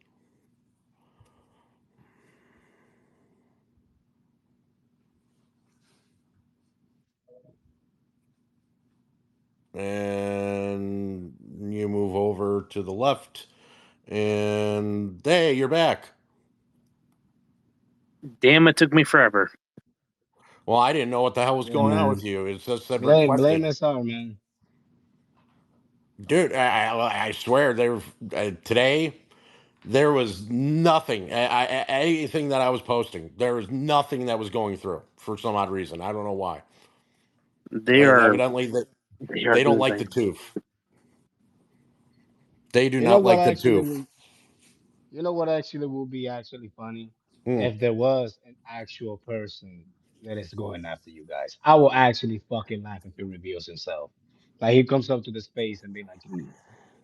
And you move over to the left, and hey, you're back. Damn, it took me forever. Well, I didn't know what the hell was Yeah, going on man. with you. It just said Blame requested. SR, man. Dude, I swear there today there was nothing. Anything that I was posting, there was nothing that was going through for some odd reason. I don't know why. They are Evidently that they are they don't doing like the things. tooth. They do You know not what like the actually tooth. will you know what actually would be actually funny? Hmm. If there was an actual person that is going after you guys. I will actually fucking laugh if he reveals himself. Like he comes up to the space and be like,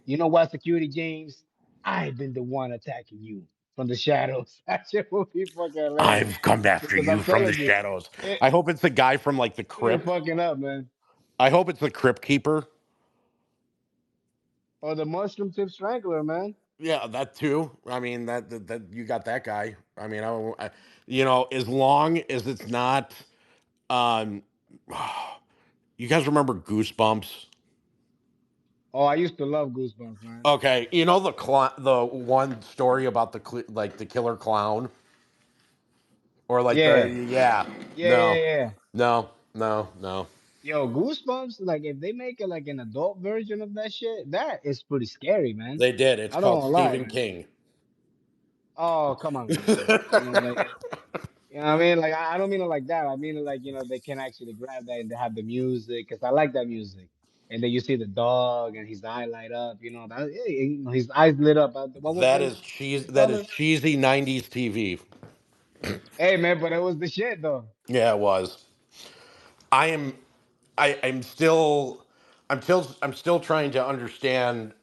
you know what, security James? I've been the one attacking you from the shadows. That shit will be fucking hilarious. I've come after Because you I'm from the telling you, shadows. it I hope it's the guy from like the it crypt. fucking up, man. I hope it's the crypt keeper. Or the mushroom tip strangler, man. Yeah, that too. I mean, that you got that guy. I mean, as long as it's not. Um, you guys remember Goosebumps? Oh, I used to love Goosebumps, man. Okay, you know the one story about like the killer clown, or like the Yeah. yeah. Yeah, yeah, No, yeah. no. Yo, Goosebumps, like if they make it like an adult version of that shit, that is pretty scary, man. They did. It's I don't called wanna lie, Stephen man. King. Oh, come on, man. Like, you know what I mean? Like, I don't mean it like that. I mean it like, they can actually grab that and they have the music, because I like that music. And then you see the dog and his eye light up, his eyes lit up. What was That his, is cheese. his That is color? cheesy '90s TV. Hey, man, but it was the shit, though. Yeah, it was. I am. I'm still. I'm still trying to understand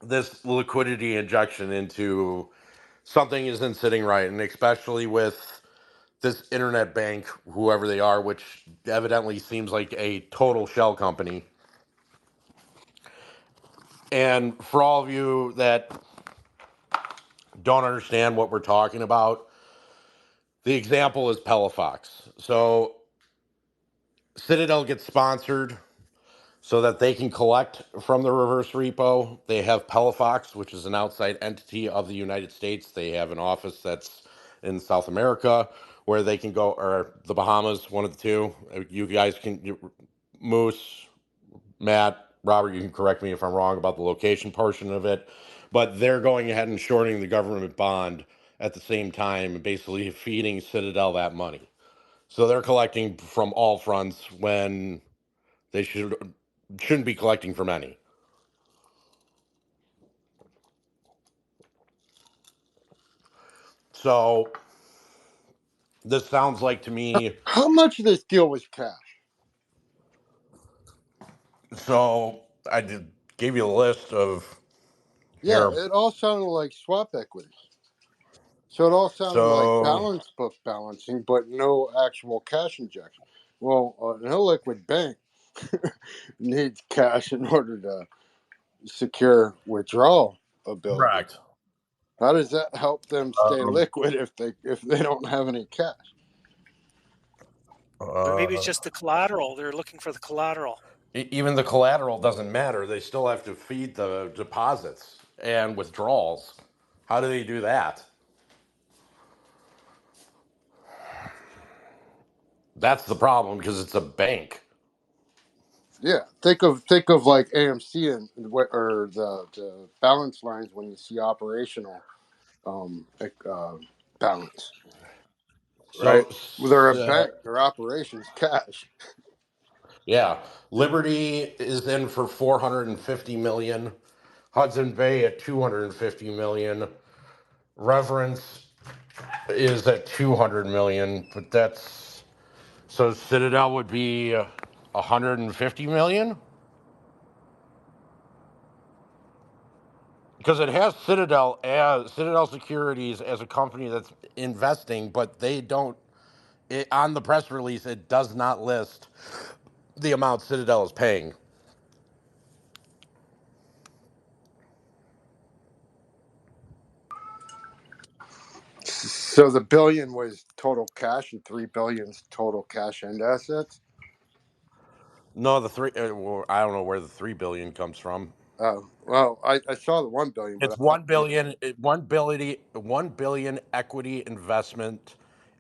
this liquidity injection into something isn't sitting right, and especially with this internet bank, whoever they are, which evidently seems like a total shell company. And for all of you that don't understand what we're talking about, the example is Pelifox. So Citadel gets sponsored so that they can collect from the reverse repo. They have Pelifox, which is an outside entity of the United States. They have an office that's in South America where they can go, or the Bahamas, one of the two. You guys can, Moose, Matt, Robert, you can correct me if I'm wrong about the location portion of it, but they're going ahead and shorting the government bond at the same time, basically feeding Citadel that money. So they're collecting from all fronts when they shouldn't be collecting from any. So this sounds like to me. How much of this deal was cash? So I did gave you a list of Yeah, here. it all sounded like swap equities. So it all sounded like So balance book balancing, but no actual cash injection. Well, an illiquid bank needs cash in order to secure withdrawal ability. correct. How does that help them stay Um, liquid if they don't have any cash? But maybe it's uh, just the collateral. They're looking for the collateral. Even the collateral doesn't matter. They still have to feed the deposits and withdrawals. How do they do that? That's the problem because it's a bank. Yeah, think of like AMC and or the balance lines when you see operational balance, right? So, Well, they're a bank. Their operations cash. yeah, Liberty is in for 450 million. Hudson Bay at 250 million. Reverence is at 200 million, but that's so Citadel would be 150 million because it has Citadel Securities as a company that's investing, but they don't On the press release, it does not list the amount Citadel is paying. So the billion was total cash, and 3 billion's total cash and assets. No, the three. Well, I don't know where the 3 billion comes from. Oh well, I saw the 1 billion, but It's I thought 1 billion. 1 billion equity investment,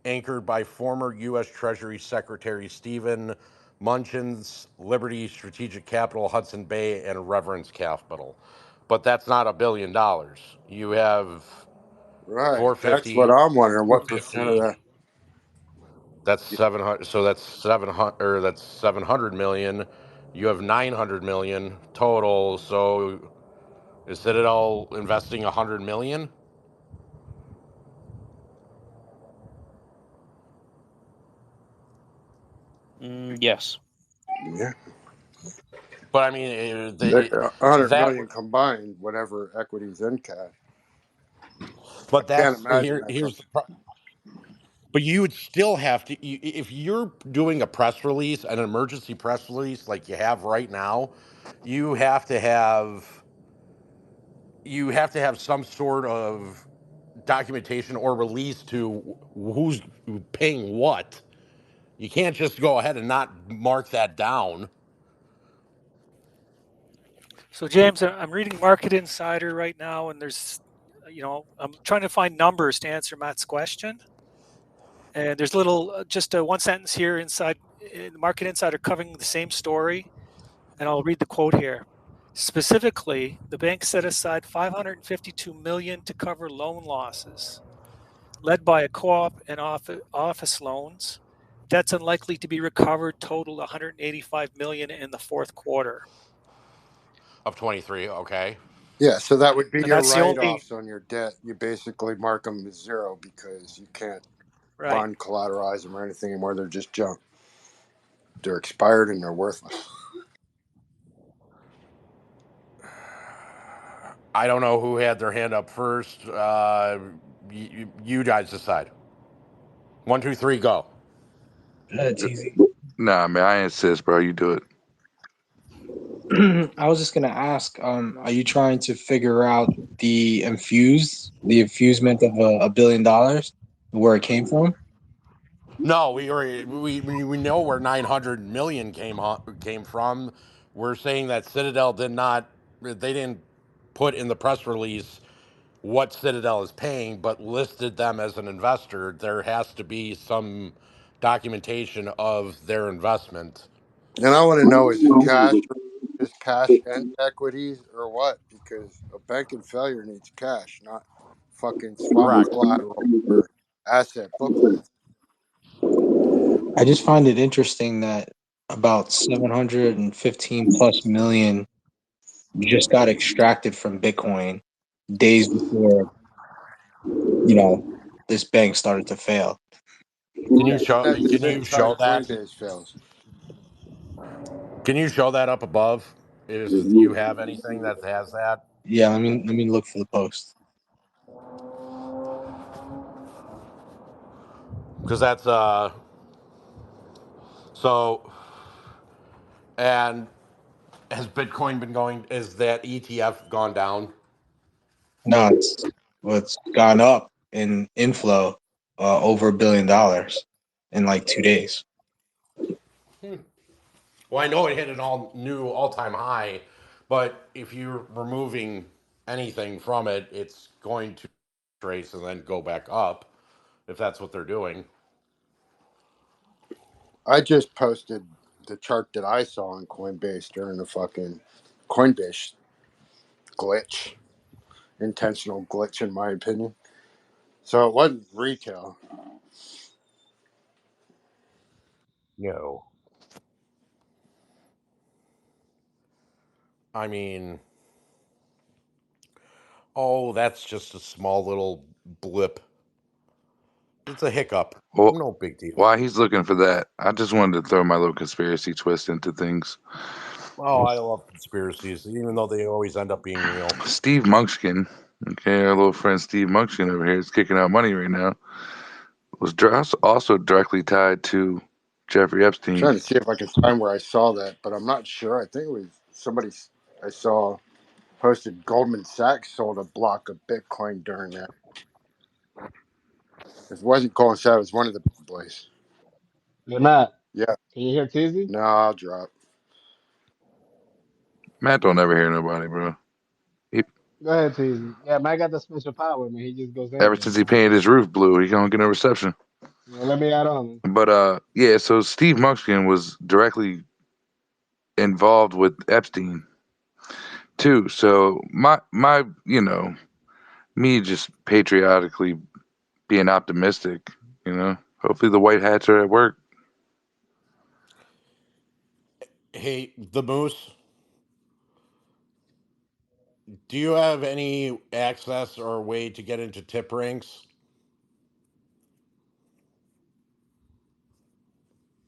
anchored by former U.S. Treasury Secretary Stephen Mnuchin's Liberty Strategic Capital, Hudson Bay, and Reverence Capital. But that's not $1 billion. You have right. That's what 450, I'm wondering. What percent of 250. that? That's 700. So that's 700. Or that's 700 million. You have 900 million total. So is Citadel investing 100 million? Yes. Yeah, But I mean, 100 that. million combined, whatever equities in cash. I But can't that's imagine that here's comes. the but you would still have to if you're doing a press release, an emergency press release like you have right now, you have to have some sort of documentation or release to who's paying what. You can't just go ahead and not mark that down. So James, I'm reading Market Insider right now, and there's, I'm trying to find numbers to answer Matt's question. And there's little, just a one sentence here inside in Market Insider covering the same story, and I'll read the quote here. Specifically, the bank set aside 552 million to cover loan losses, led by a co-op and office loans. That's unlikely to be recovered. Totaled 185 million in the fourth quarter, Of 23, okay. Yeah, so that would be and your that's the only write-offs on your debt. You basically mark them as zero because you can't right. bond collateralize them or anything anymore. They're just junk. They're expired and they're worthless. I don't know who had their hand up first. You guys decide. 1, 2, 3, go. That's easy. Nah, man, I insist, bro. You do it. I was just gonna ask, are you trying to figure out the infusement of $1 billion, where it came from? No, we know where 900 million came from. We're saying that Citadel they didn't put in the press release what Citadel is paying, but listed them as an investor. There has to be some documentation of their investment. And I want to know, is it cash, or just cash and equities, or what? Because a bank in failure needs cash, not fucking swap Correct. collateral or asset booklets. I just find it interesting that about 715 plus million just got extracted from Bitcoin days before, this bank started to fail. Can you Yeah, show? at the Can same you show time that? Coinbase fails. Can you show that up above? If you have anything that has that, Yeah, let me look for the post. because that's so. And has Bitcoin been going? Is that ETF gone down? No, it's gone up in inflow over $1 billion in like 2 days. Well, I know it hit an all-time high, but if you're removing anything from it, it's going to trace and then go back up if that's what they're doing. I just posted the chart that I saw on Coinbase during the fucking Coinbase glitch, intentional glitch, in my opinion. So it wasn't retail. No. I mean, oh, that's just a small little blip. It's a hiccup. Well, No big deal. while he's looking for that, I just wanted to throw my little conspiracy twist into things. Oh, I love conspiracies, even though they always end up being real. Steve Munchkin, okay, our little friend Steve Munchkin over here is kicking out money right now. was also directly tied to Jeffrey Epstein. Trying to see if I can find where I saw that, but I'm not sure. I think it was somebody I saw posted Goldman Sachs sold a block of Bitcoin during that. It wasn't Goldman Sachs, it was one of the boys. You're not. Yeah, Can you hear Tizzy? no, I'll drop. Matt don't ever hear nobody, bro. He, Go ahead, Tizzy. Yeah, Mike got the special power, man. He just goes ever anywhere. since he painted his roof blue, he don't get no reception. Yeah, let me add on. But yeah. So Steve Muxkin was directly involved with Epstein too. So my me just patriotically being optimistic. Hopefully the white hats are at work. Hey, the Moose, do you have any access or way to get into tip ranks?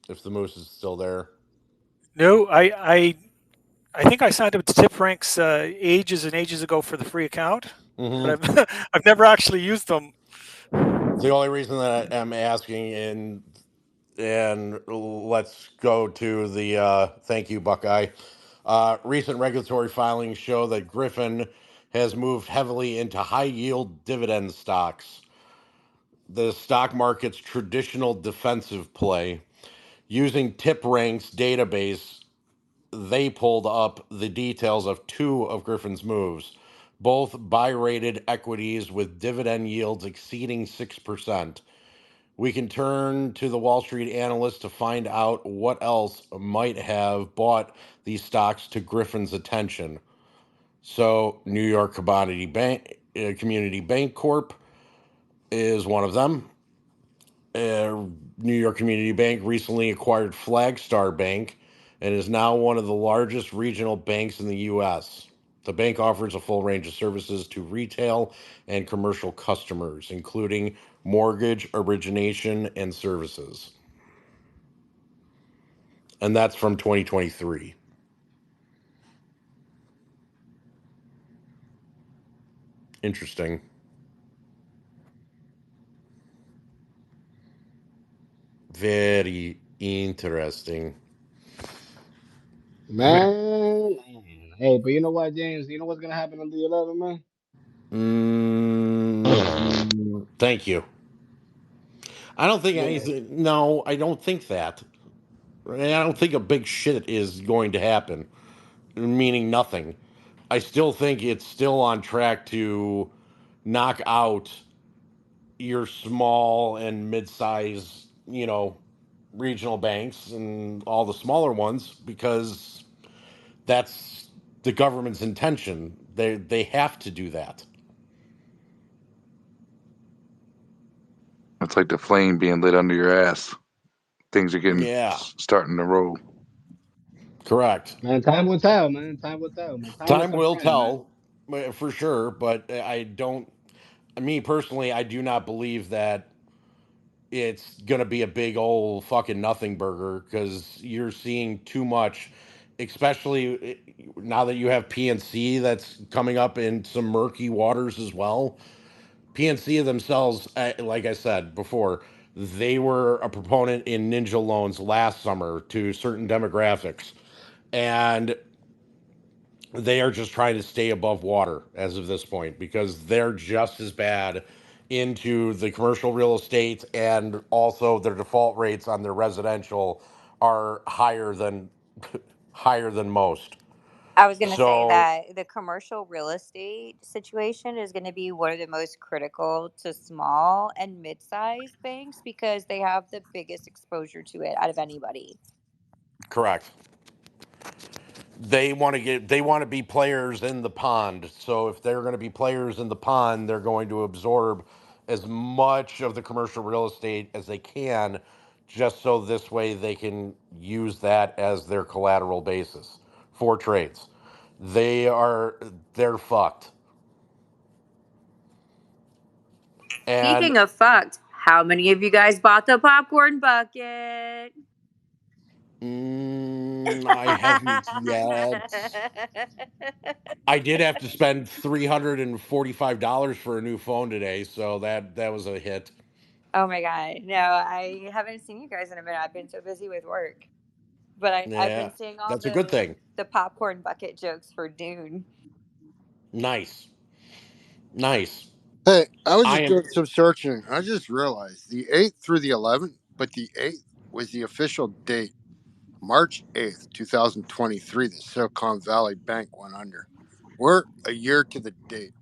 If the Moose is still there. No, I think I signed up to Tip Ranks ages and ages ago for the free account, but Mm-hmm. I've never actually used them. The only reason that I'm asking, and let's go to the thank you, Buckeye. Recent regulatory filings show that Griffin has moved heavily into high yield dividend stocks, the stock market's traditional defensive play. Using TipRank's database, they pulled up the details of two of Griffin's moves, both buy rated equities with dividend yields exceeding 6%. We can turn to the Wall Street analysts to find out what else might have brought these stocks to Griffin's attention. So, New York Commodity Bank, Community Bank Corp is one of them. New York Community Bank recently acquired Flagstar Bank and is now one of the largest regional banks in the U.S. The bank offers a full range of services to retail and commercial customers, including mortgage origination and services. And that's from 2023. Interesting. Very interesting. Man, man. Hey, but you know what, James? You know what's gonna happen on the 11th, man? Thank you. I don't think Yeah. anything. No, I don't think that. I don't think a big shit is going to happen, meaning nothing. I still think it's still on track to knock out your small and mid-size, regional banks and all the smaller ones because that's the government's intention. They have to do that. It's like the flame being lit under your ass. Things are getting Yeah, starting to roll. correct. Man, time will tell, man. Time will tell, man. Time is Time our will friend, man. tell, for sure. But I don't. Me personally, I do not believe that it's gonna be a big old fucking nothing burger because you're seeing too much, especially now that you have PNC that's coming up in some murky waters as well. PNC themselves, like I said before, they were a proponent in ninja loans last summer to certain demographics, and they are just trying to stay above water as of this point because they're just as bad into the commercial real estate, and also their default rates on their residential are higher than most. I was going to say So that the commercial real estate situation is going to be one of the most critical to small and mid-sized banks because they have the biggest exposure to it out of anybody. correct. They want to be players in the pond. So if they're going to be players in the pond, they're going to absorb as much of the commercial real estate as they can, just so this way they can use that as their collateral basis for trades. They're fucked. And Speaking of fucked, how many of you guys bought the popcorn bucket? I haven't yet. I did have to spend $345 for a new phone today, so that was a hit. Oh my god, no, I haven't seen you guys in a minute. I've been so busy with work, but I've Yeah, been seeing all that's a good thing. the popcorn bucket jokes for Dune. Nice, nice. Hey, I was I just am. doing some searching. I just realized the 8th through the 11th, but the 8th was the official date, March 8th, 2023. The Silicon Valley Bank went under. We're a year to the date.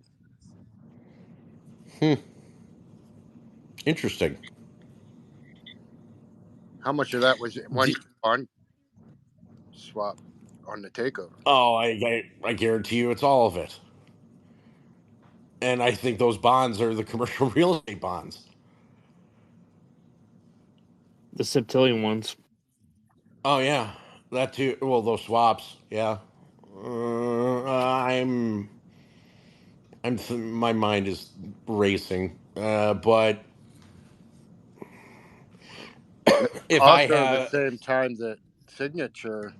Interesting. How much of that was one D- bond swap on the takeover? Oh, I guarantee you, it's all of it. And I think those bonds are the commercial real estate bonds. The septillion ones. Oh yeah, that too. Well, those swaps. Yeah. I'm. My mind is racing. But That's if I also the have, same time that Signature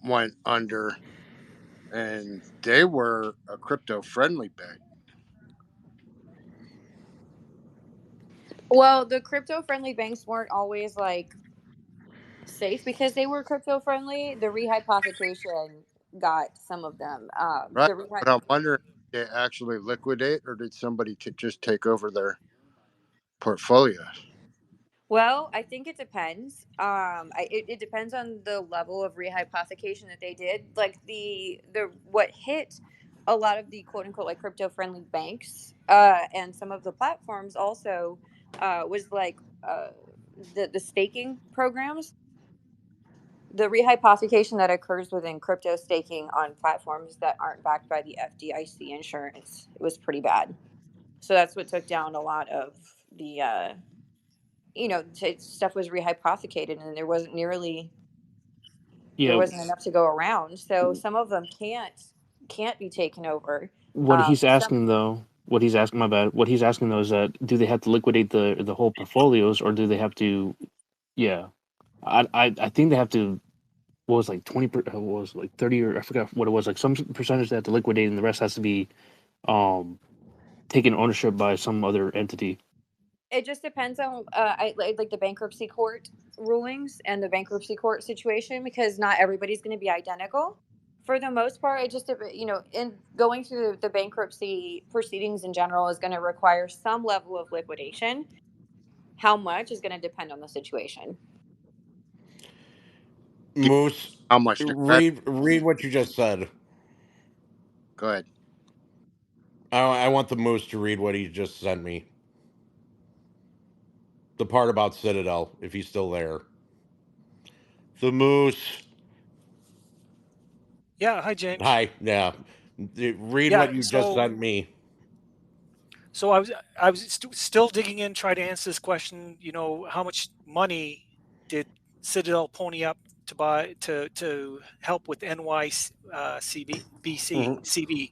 went under, and they were a crypto friendly bank. Well, the crypto friendly banks weren't always like safe because they were crypto friendly. The rehypothecation got some of them. Right. But I'm wondering, did they actually liquidate, or did somebody just take over their portfolios? Well, I think it depends. It depends on the level of rehypothecation that they did. Like the what hit a lot of the quote unquote like crypto friendly banks and some of the platforms also was like the staking programs. The rehypothecation that occurs within crypto staking on platforms that aren't backed by the FDIC insurance was pretty bad. So that's what took down a lot of the stuff was rehypothecated and there Yeah, wasn't enough to go around. So some of them can't be taken over. what he's Some asking though, what he's asking, my bad. What he's asking though is that do they have to liquidate the whole portfolios, or do they have to? Yeah, I think they have to. What was like 20? What was like 30, or I forgot what it was. Like some percentage they have to liquidate, and the rest has to be um taken ownership by some other entity. It just depends on like the bankruptcy court rulings and the bankruptcy court situation because not everybody's going to be identical. For the most part, it just in going through the bankruptcy proceedings in general is going to require some level of liquidation. How much is going to depend on the situation. Moose, How much to credit? read what you just said. Go ahead. I want the Moose to read what he just sent me. The part about Citadel, if he's still there. The Moose. Yeah, hi James. Hi. Yeah. Read Yeah, what you just so sent me. I was still digging in, trying to answer this question. You know, how much money did Citadel pony up to buy to help with NYCB Mhm. CB?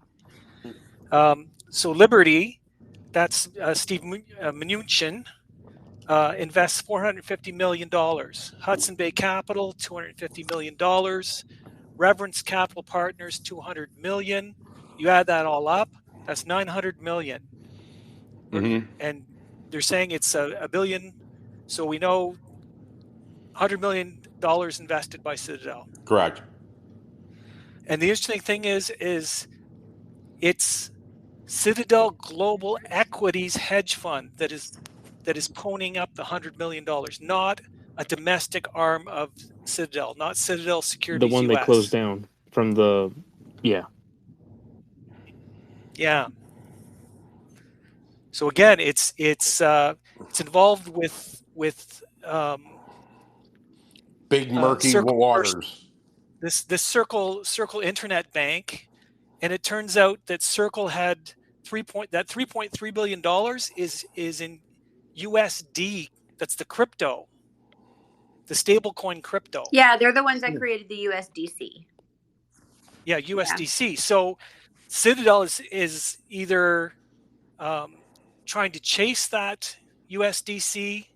So Liberty, that's Steve Mnuchin, invests $450 million. Hudson Bay Capital, $250 million. Reverence Capital Partners, $200 million. You add that all up, that's $900 million. Mhm. And they're saying it's a billion. So we know $100 million invested by Citadel. Correct. And the interesting thing is it's Citadel Global Equities hedge fund that is ponying up the $100 million, not a domestic arm of Citadel, not Citadel The Securities one they closed US. down from the, yeah. Yeah. So again, it's involved with Big murky Circle First, waters. this Circle Internet Bank, and it turns out that Circle had 3.3 billion dollars is in USD. That's the crypto, the stablecoin crypto. Yeah, they're the ones that created the USDC. Yeah, Yeah. USDC. So Citadel is either trying to chase that USDC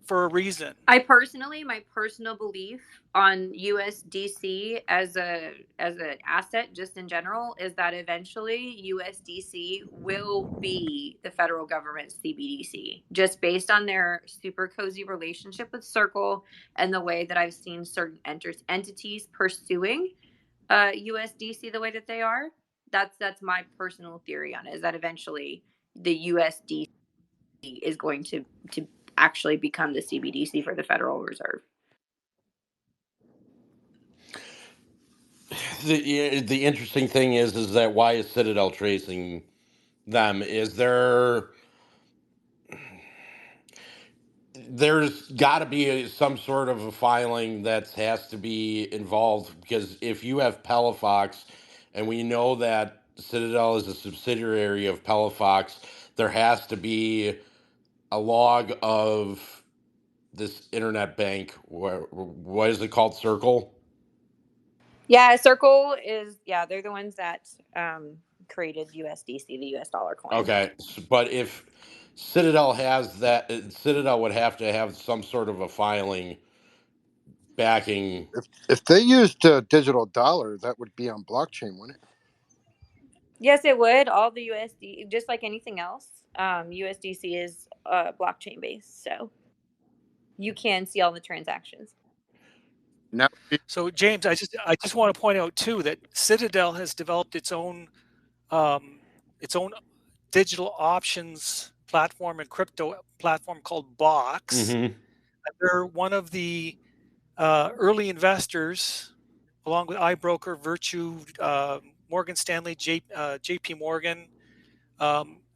for a reason. My personal belief on USDC as an asset, just in general, is that eventually USDC will be the federal government's CBDC, just based on their super cozy relationship with Circle and the way that I've seen certain entities pursuing USDC the way that they are. That's my personal theory on it. Is that eventually the USDC is going to actually become the CBDC for the Federal Reserve. The interesting thing is that why is Citadel tracing them? Is there's got to be some sort of a filing that has to be involved, because if you have Pelifox, and we know that Citadel is a subsidiary of Pelifox, there has to be a log of this internet bank. What is it called? Circle? Yeah, Circle is, they're the ones that created USDC, the US dollar coin. Okay, but if Citadel has that, Citadel would have to have some sort of a filing backing. If they used a digital dollar, that would be on blockchain, wouldn't it? Yes, it would. All the USD, just like anything else, USDC is blockchain based, so you can see all the transactions. Now, So James, I just want to point out too that Citadel has developed its own digital options platform and crypto platform called Box. Mm-hmm. They're one of the early investors, along with iBroker, Virtue, Morgan Stanley, JP Morgan,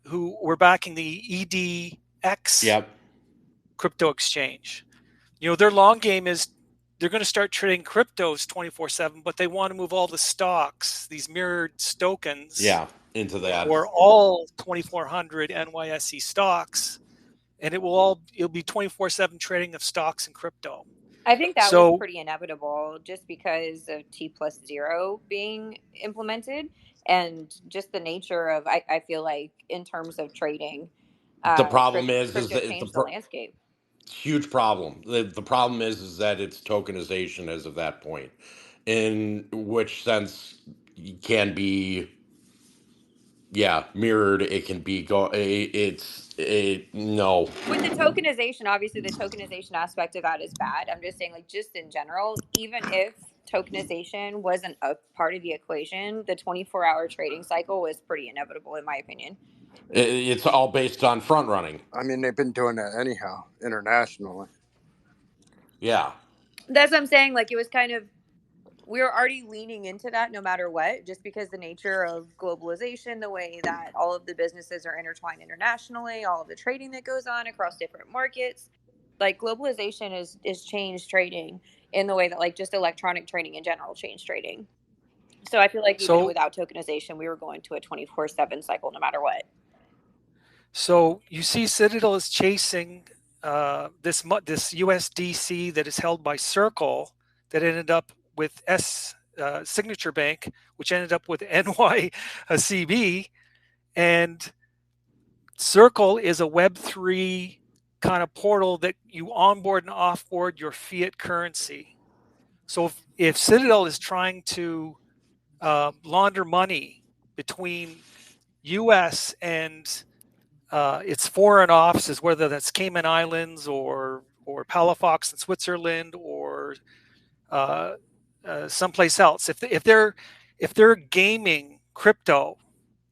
who were backing the EDX Yep. crypto exchange. Their long game is they're going to start trading cryptos 24/7, but they want to move all the stocks, these mirrored tokens, Yeah, into that. or all 2,400 NYSE stocks, and it'll be 24/7 trading of stocks and crypto. I think that was pretty inevitable, just because of T+0 being implemented, and just the nature of, I feel like, in terms of trading, The problem is crypto that changed the landscape. huge problem. The problem is that it's tokenization as of that point, in which sense it can be, mirrored. It can be no. With the tokenization, obviously the tokenization aspect of that is bad. I'm just saying, like, just in general, even if tokenization wasn't a part of the equation, the 24-hour trading cycle was pretty inevitable, in my opinion. It's all based on front running. I mean, they've been doing that anyhow, internationally. Yeah. That's what I'm saying. Like, it was kind of, we were already leaning into that no matter what, just because the nature of globalization, the way that all of the businesses are intertwined internationally, all of the trading that goes on across different markets. Like, globalization is changed trading in the way that, like, just electronic trading in general changed trading. So I feel like even without tokenization, we were going to a 24/7 cycle no matter what. So you see, Citadel is chasing this USDC that is held by Circle, that ended up with Signature Bank, which ended up with NYCB, and Circle is a Web3 kind of portal that you onboard and offboard your fiat currency. So if Citadel is trying to launder money between U.S. and its foreign offices, whether that's Cayman Islands or Palafox in Switzerland or someplace else, if they're gaming crypto,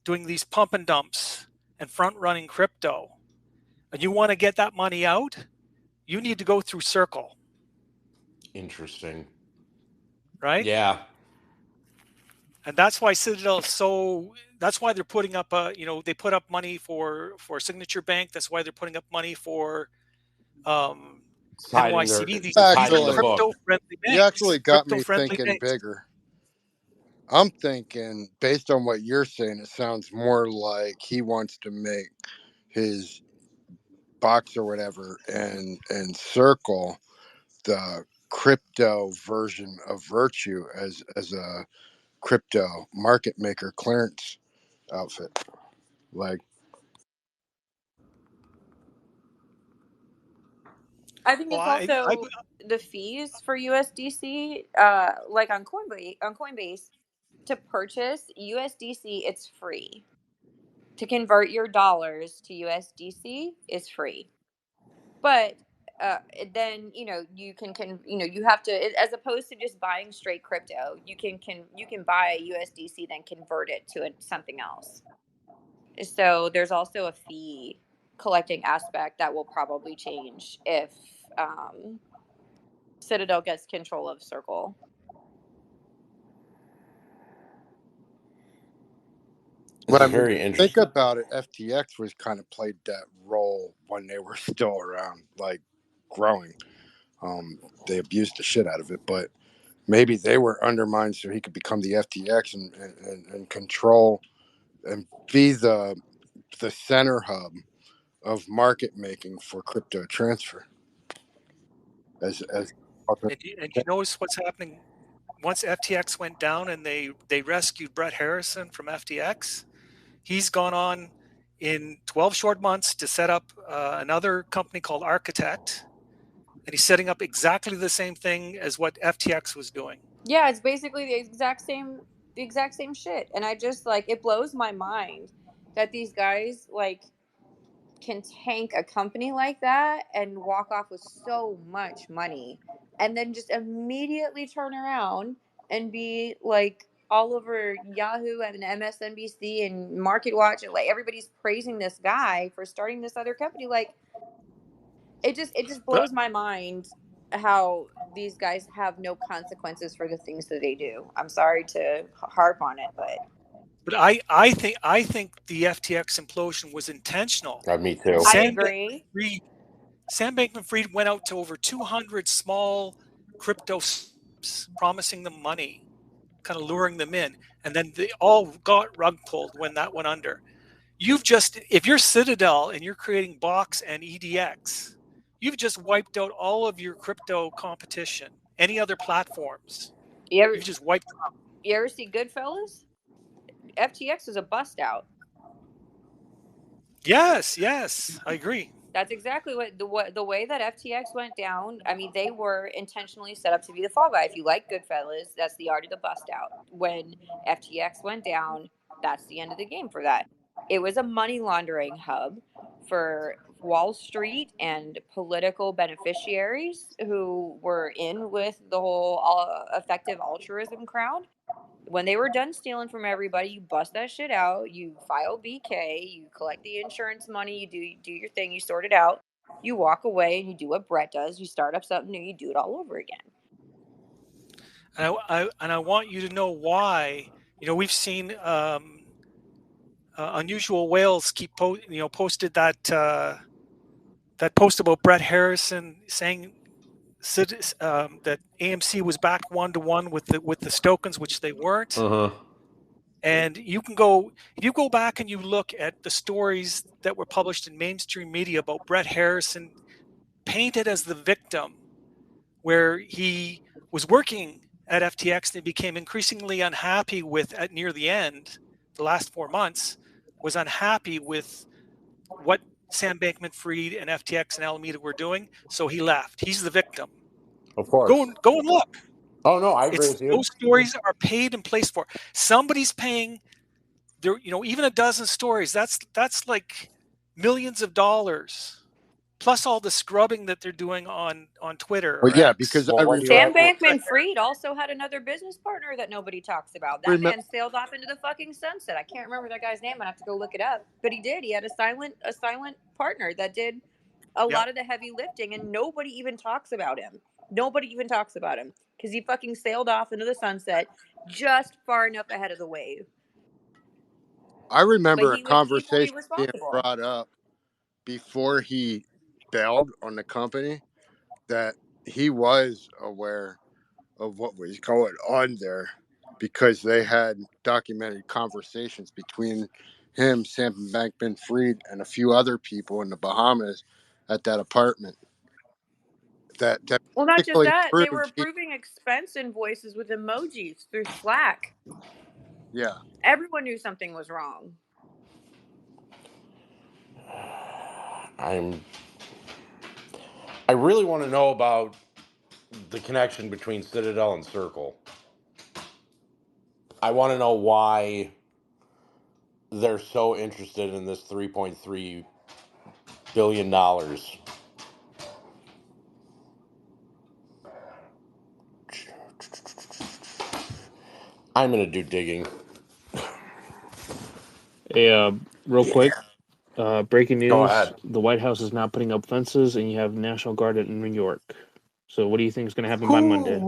doing these pump and dumps and front running crypto, and you want to get that money out, you need to go through Circle. Interesting. Right? Yeah. And that's why Citadel is so. That's why they're putting up. They put up money for Signature Bank. That's why they're putting up money for NYCB. These are crypto-friendly banks. You actually got me thinking bigger. I'm thinking, based on what you're saying, it sounds more like he wants to make his box or whatever and Circle the crypto version of Virtue as a crypto market maker clearance outfit. Like, I think Well, it's also the fees for USDC, like on Coinbase, to purchase USDC, it's free. To convert your dollars to USDC is free. But then you you have to, as opposed to just buying straight crypto, you can buy a USDC, then convert it to something else. So there's also a fee collecting aspect that will probably change if Citadel gets control of Circle. This Well, I is mean, very think interesting. about it. FTX was kind of played that role when they were still around, like growing. They abused the shit out of it, but maybe they were undermined so he could become the FTX and control and be the center hub of market making for crypto transfer. As and you notice what's happening once FTX went down and they rescued Brett Harrison from FTX. He's gone on in 12 short months to set up another company called Architect, and he's setting up exactly the same thing as what FTX was doing. Yeah, it's basically the exact same shit. And I just like, it blows my mind that these guys like can tank a company like that and walk off with so much money and then just immediately turn around and be like all over Yahoo and MSNBC and Market Watch, and like everybody's praising this guy for starting this other company. Like it just But blows my mind how these guys have no consequences for the things that they do. I'm sorry to harp on it, but but I think the FTX implosion was intentional. Me too. I Sam agree. Bankman-Fried went out to over 200 small crypto startups, promising them money, kind of luring them in, and then they all got rug pulled when that went under. If you're Citadel and you're creating Box and EDX, you've just wiped out all of your crypto competition. Any other platforms, You ever you've just wiped them out. you ever see Goodfellas? FTX is a bust out. Yes, I agree. That's exactly what the way that FTX went down. I mean, they were intentionally set up to be the fall guy. If you like Goodfellas, that's the art of the bust out. When FTX went down, that's the end of the game for that. It was a money laundering hub for Wall Street and political beneficiaries who were in with the whole effective altruism crowd. When they were done stealing from everybody, you bust that shit out. You file BK. You collect the insurance money. You do your thing. You sort it out. You walk away and you do what Brett does. You start up something new. You do it all over again. And I want you to know why. We've seen Unusual Whales keep posted that post about Brett Harrison saying that AMC was backed 1-to-1 with the Stokens, which they weren't. And if you go back and you look at the stories that were published in mainstream media about Brett Harrison painted as the victim, where he was working at FTX and became increasingly unhappy at near the end, the last 4 months, was unhappy with what Sam Bankman-Fried and FTX and Alameda were doing, so he left. He's the victim. Of course. Go and look. Oh no, I agree with you. Those stories are paid and placed for. Somebody's paying there, even a dozen stories. That's like millions of dollars, plus all the scrubbing that they're doing on Twitter well, or yeah, X. because Well, I when you remember Sam have Bankman-Fried also had another business partner that nobody talks about. That remember man sailed off into the fucking sunset. I can't remember that guy's name. I have to go look it up. But he did. He had a silent partner that did a lot of the heavy lifting, and nobody even talks about him. Nobody even talks about him because he fucking sailed off into the sunset just far enough ahead of the wave. I remember But a he was equally conversation being responsible. brought up before he bailed on the company that he was aware of what was going on there because they had documented conversations between him, Sam Bankman-Fried, and a few other people in the Bahamas at that apartment. That Well, not just basically that, they were proved approving expense invoices with emojis through Slack. yeah. Everyone knew something was wrong. I I really want to know about the connection between Citadel and Circle. I want to know why they're so interested in this $3.3 billion. I'm gonna do digging. Hey, real quick, breaking Go news: ahead. the White House is now putting up fences, and you have National Guard in New York. So, what do you think is going to happen by Monday?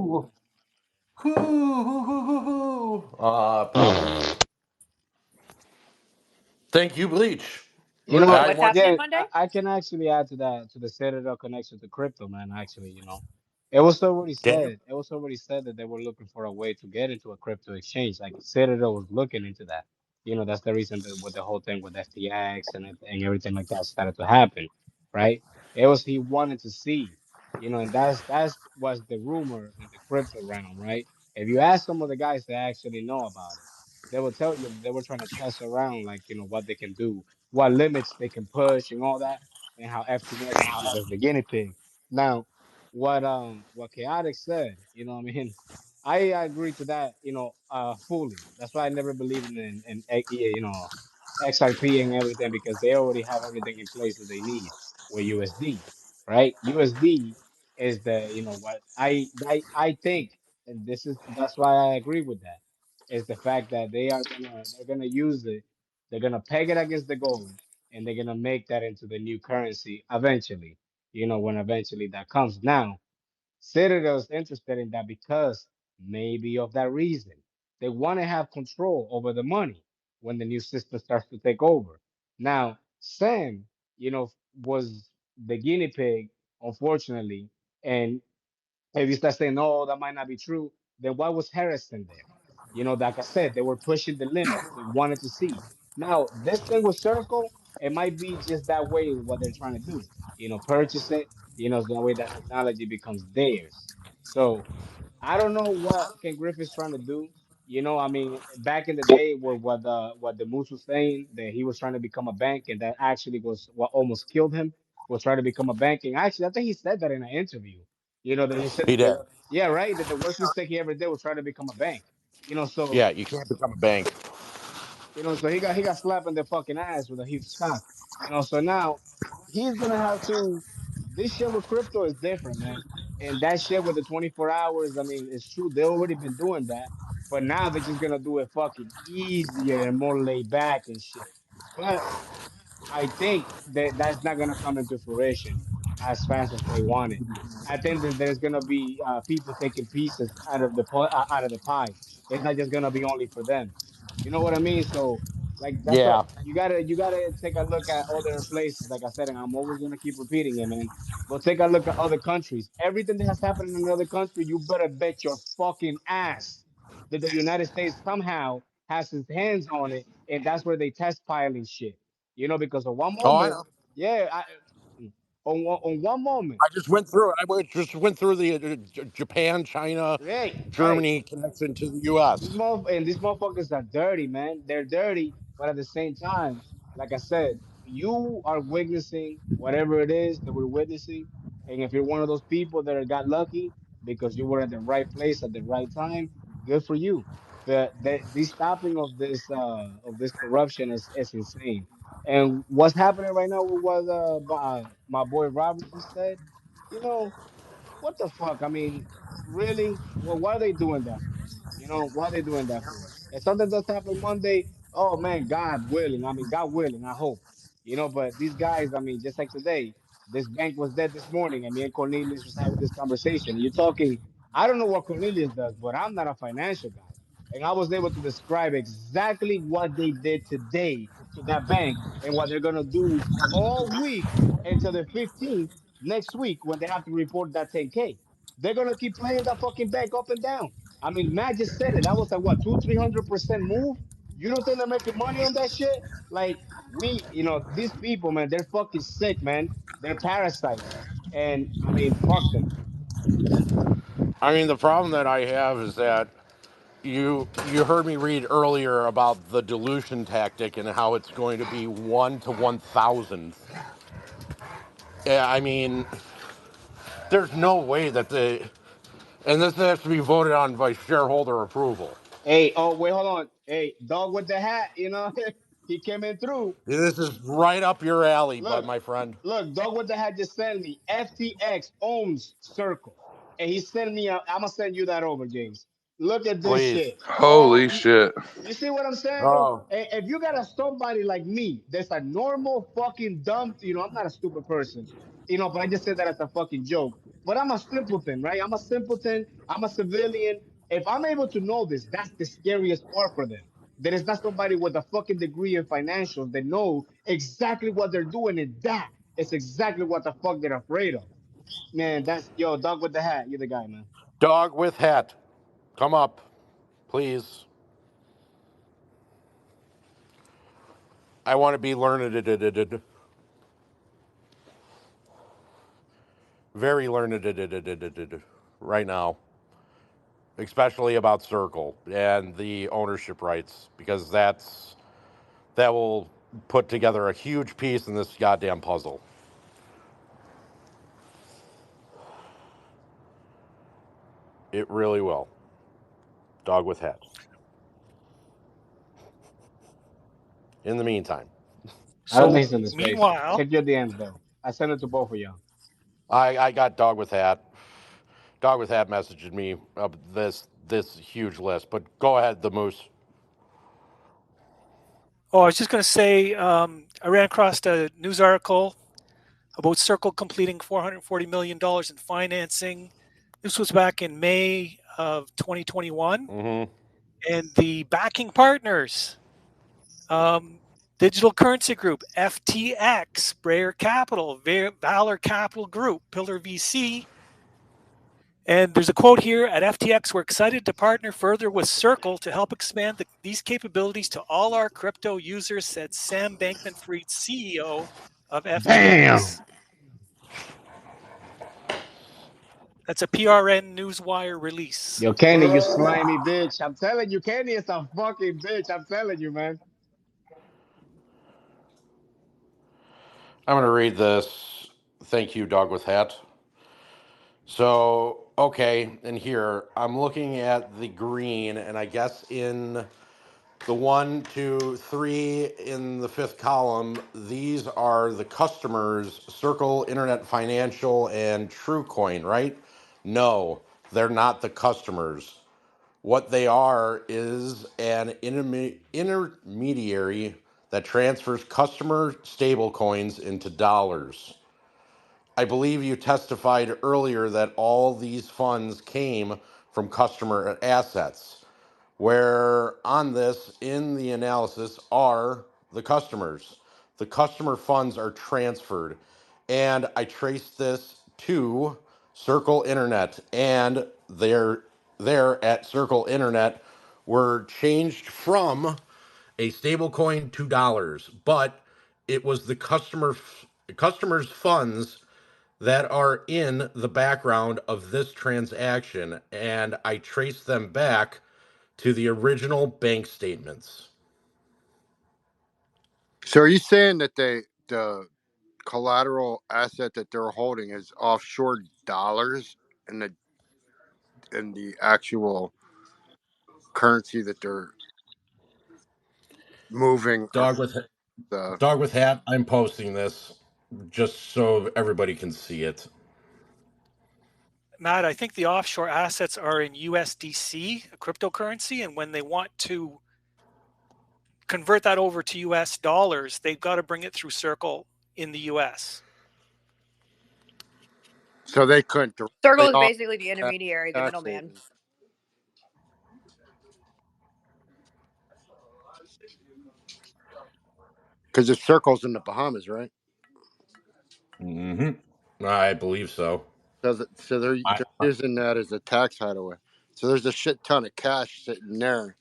Problems. Thank you, Bleach. You know, I What's want. happening again, Monday? I can actually add to that, to the Citadel connection to crypto, man. Actually, it was already Damn. said. It was already said that they were looking for a way to get into a crypto exchange. Like Citadel was looking into that. That's the reason that with the whole thing with FTX and everything like that started to happen, right? It was he wanted to see, and that's was the rumor in the crypto realm, right? If you ask some of the guys that actually know about it, they will tell you that they were trying to test around, like what they can do, what limits they can push and all that, and how FTX is used as the guinea pig. Now, what Chaotic said, what I mean, I agree to that, fully. That's why I never believed XRP and everything, because they already have everything in place that they need with USD, right? USD is the, what I think, and that's why I agree with that, is the fact that they're gonna use it, they're gonna peg it against the gold, and they're gonna make that into the new currency eventually. When eventually that comes. Now, Citadel's interested in that because maybe of that reason. They want to have control over the money when the new system starts to take over. Now, Sam, was the guinea pig, unfortunately, and if you start saying, no, that might not be true, then why was Harrison there? Like I said, they were pushing the limits. They wanted to see. Now, this thing with Circle, it might be just that way what they're trying to do. Purchase it, so that way that technology becomes theirs. So I don't know what Ken Griffith's trying to do. I mean, back in the day, where what the Moose was saying, that he was trying to become a bank, and that actually was what almost killed him, was trying to become a bank. And actually, I think he said that in an interview. That he said He that the did. yeah, right, that the worst mistake he ever did was trying to become a bank. So Yeah, you can't become a bank. so he got slapped in the fucking ass with a huge cock. So now he's gonna have to. This shit with crypto is different, man. And that shit with the 24 hours, I mean, it's true. They already been doing that, but now they're just gonna do it fucking easier and more laid back and shit. But I think that that's not gonna come into fruition as fast as they want it. I think that there's gonna be people taking pieces out of the pie. It's not just gonna be only for them. You know what I mean? So like that's what Yeah. you gotta take a look at other places. Like I said, and I'm always gonna keep repeating it, man. Go take a look at other countries. Everything that has happened in another country, you better bet your fucking ass that the United States somehow has his hands on it, and that's where they test piling shit. Because on one Oh, I moment, know. yeah, on one moment, I just went through it. Just went through the Japan, China, right. Germany connection to the U.S. These motherfuckers are dirty, man. They're dirty, but at the same time, like I said, you are witnessing whatever it is that we're witnessing, and if you're one of those people that got lucky because you were at the right place at the right time, good for you. But the stopping of this corruption is insane. And what's happening right now with what my boy Robert just said, you know, what the fuck? I mean, really? Well, what are they doing that for? What are they doing that for? If something does happen Monday, oh man, God willing. I mean, God willing, I hope. But these guys, I mean, just like today, this bank was dead this morning, and me and Cornelius was having this conversation. You're talking, I don't know what Cornelius does, but I'm not a financial guy. And I was able to describe exactly what they did today to that bank and what they're gonna do all week until the 15th next week when they have to report that 10K. They're gonna keep playing that fucking bank up and down. I mean, Matt just said it. That was a what, 300% move. You don't think they're making money on that shit? Like these people, man, they're fucking sick, man. They're parasites, and I mean, fuck them. I mean, the problem that I have is that you heard me read earlier about the dilution tactic and how it's going to be 1 to 1,000. Yeah, I mean, there's no way that and this has to be voted on by shareholder approval. Hey, oh wait, hold on. Hey, dog with the hat, you know, he came in through. This is right up your alley, bud, Look, my friend. look, dog with the hat just sent me. FTX owns Circle, and he sent me. I'm gonna send you that over, James. Look at this Please. shit. Holy shit. You see what I'm saying, bro? Oh, If you got somebody like me, that's a normal fucking dumb, I'm not a stupid person, but I just said that as a fucking joke. But I'm a simpleton, right? I'm a simpleton. I'm a civilian. If I'm able to know this, that's the scariest part for them. There is not somebody with a fucking degree in financials that know exactly what they're doing, and that is exactly what the fuck they're afraid of. Man, that's dog with the hat. You're the guy, man. dog with hat. Come up, please. I want to be learned. Very learned right now, especially about Circle and the ownership rights, because that will put together a huge piece in this goddamn puzzle. It really will. Dog with hat. In the meantime, I don't So think he's in the space. meanwhile, Check your DMs though. I sent it to both of y'all. I got dog with hat. Dog with hat messaged me of this huge list. But go ahead, the moose. I was just going to say, I ran across a news article about Circle completing $440 million in financing. This was back in May of 2021. Mm-hmm. And the backing partners, Digital Currency Group, FTX, Brayer Capital, Valor Capital Group, Pillar VC. And there's a quote here at FTX: "We're excited to partner further with Circle to help expand these capabilities to all our crypto users," said Sam Bankman-Fried, CEO of Bam! FTX. That's a PRN Newswire release. Yo, Kenny, you slimy bitch. I'm telling you, Kenny is a fucking bitch. I'm telling you, man. I'm going to read this. Thank you, dog with hat. So, okay, and here I'm looking at the green, and I guess in the 1, 2, 3 in the fifth column, these are the customers: Circle, Internet Financial, and TrueCoin, right? No, they're not the customers. What they are is an intermediary that transfers customer stablecoins into dollars. I believe you testified earlier that all these funds came from customer assets. Where on this, in the analysis, are the customers. The customer funds are transferred. And I traced this to Circle Internet, and they're there at Circle Internet were changed from a stable coin to dollars, but it was the customers' funds that are in the background of this transaction, and I traced them back to the original bank statements. So are you saying that the collateral asset that they're holding is offshore dollars and the actual currency that they're moving Dog with the dog with hat. I'm posting this just so everybody can see it. Matt, I think the offshore assets are in USDC, a cryptocurrency, and when they want to convert that over to US dollars, they've got to bring it through Circle in the US. so they couldn't Circle directly is off basically the that intermediary, the tax middleman. savings because the circle's in the Bahamas, right? Mm-hmm. I believe so. So they're using that as a tax hideaway. So there's a shit ton of cash sitting there,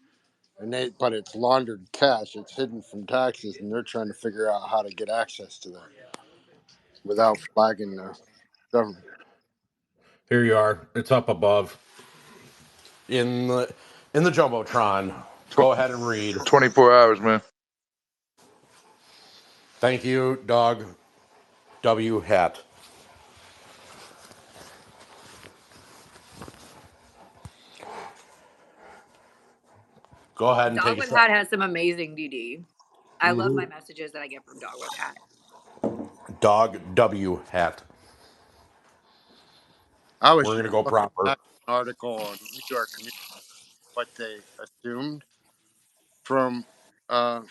but it's laundered cash. It's hidden from taxes, and they're trying to figure out how to get access to that without flagging the government. Here you are. It's up above in the jumbotron. Go ahead and read. 24 hours, man. Thank you, dog. W hat. Go ahead and Dog take a with shot. Hat has some amazing DD. I love Hmm. my messages that I get from Dog with Hat. Dog W hat. I was We're just gonna go looking proper. at an article on New York Community, what they assumed from uh,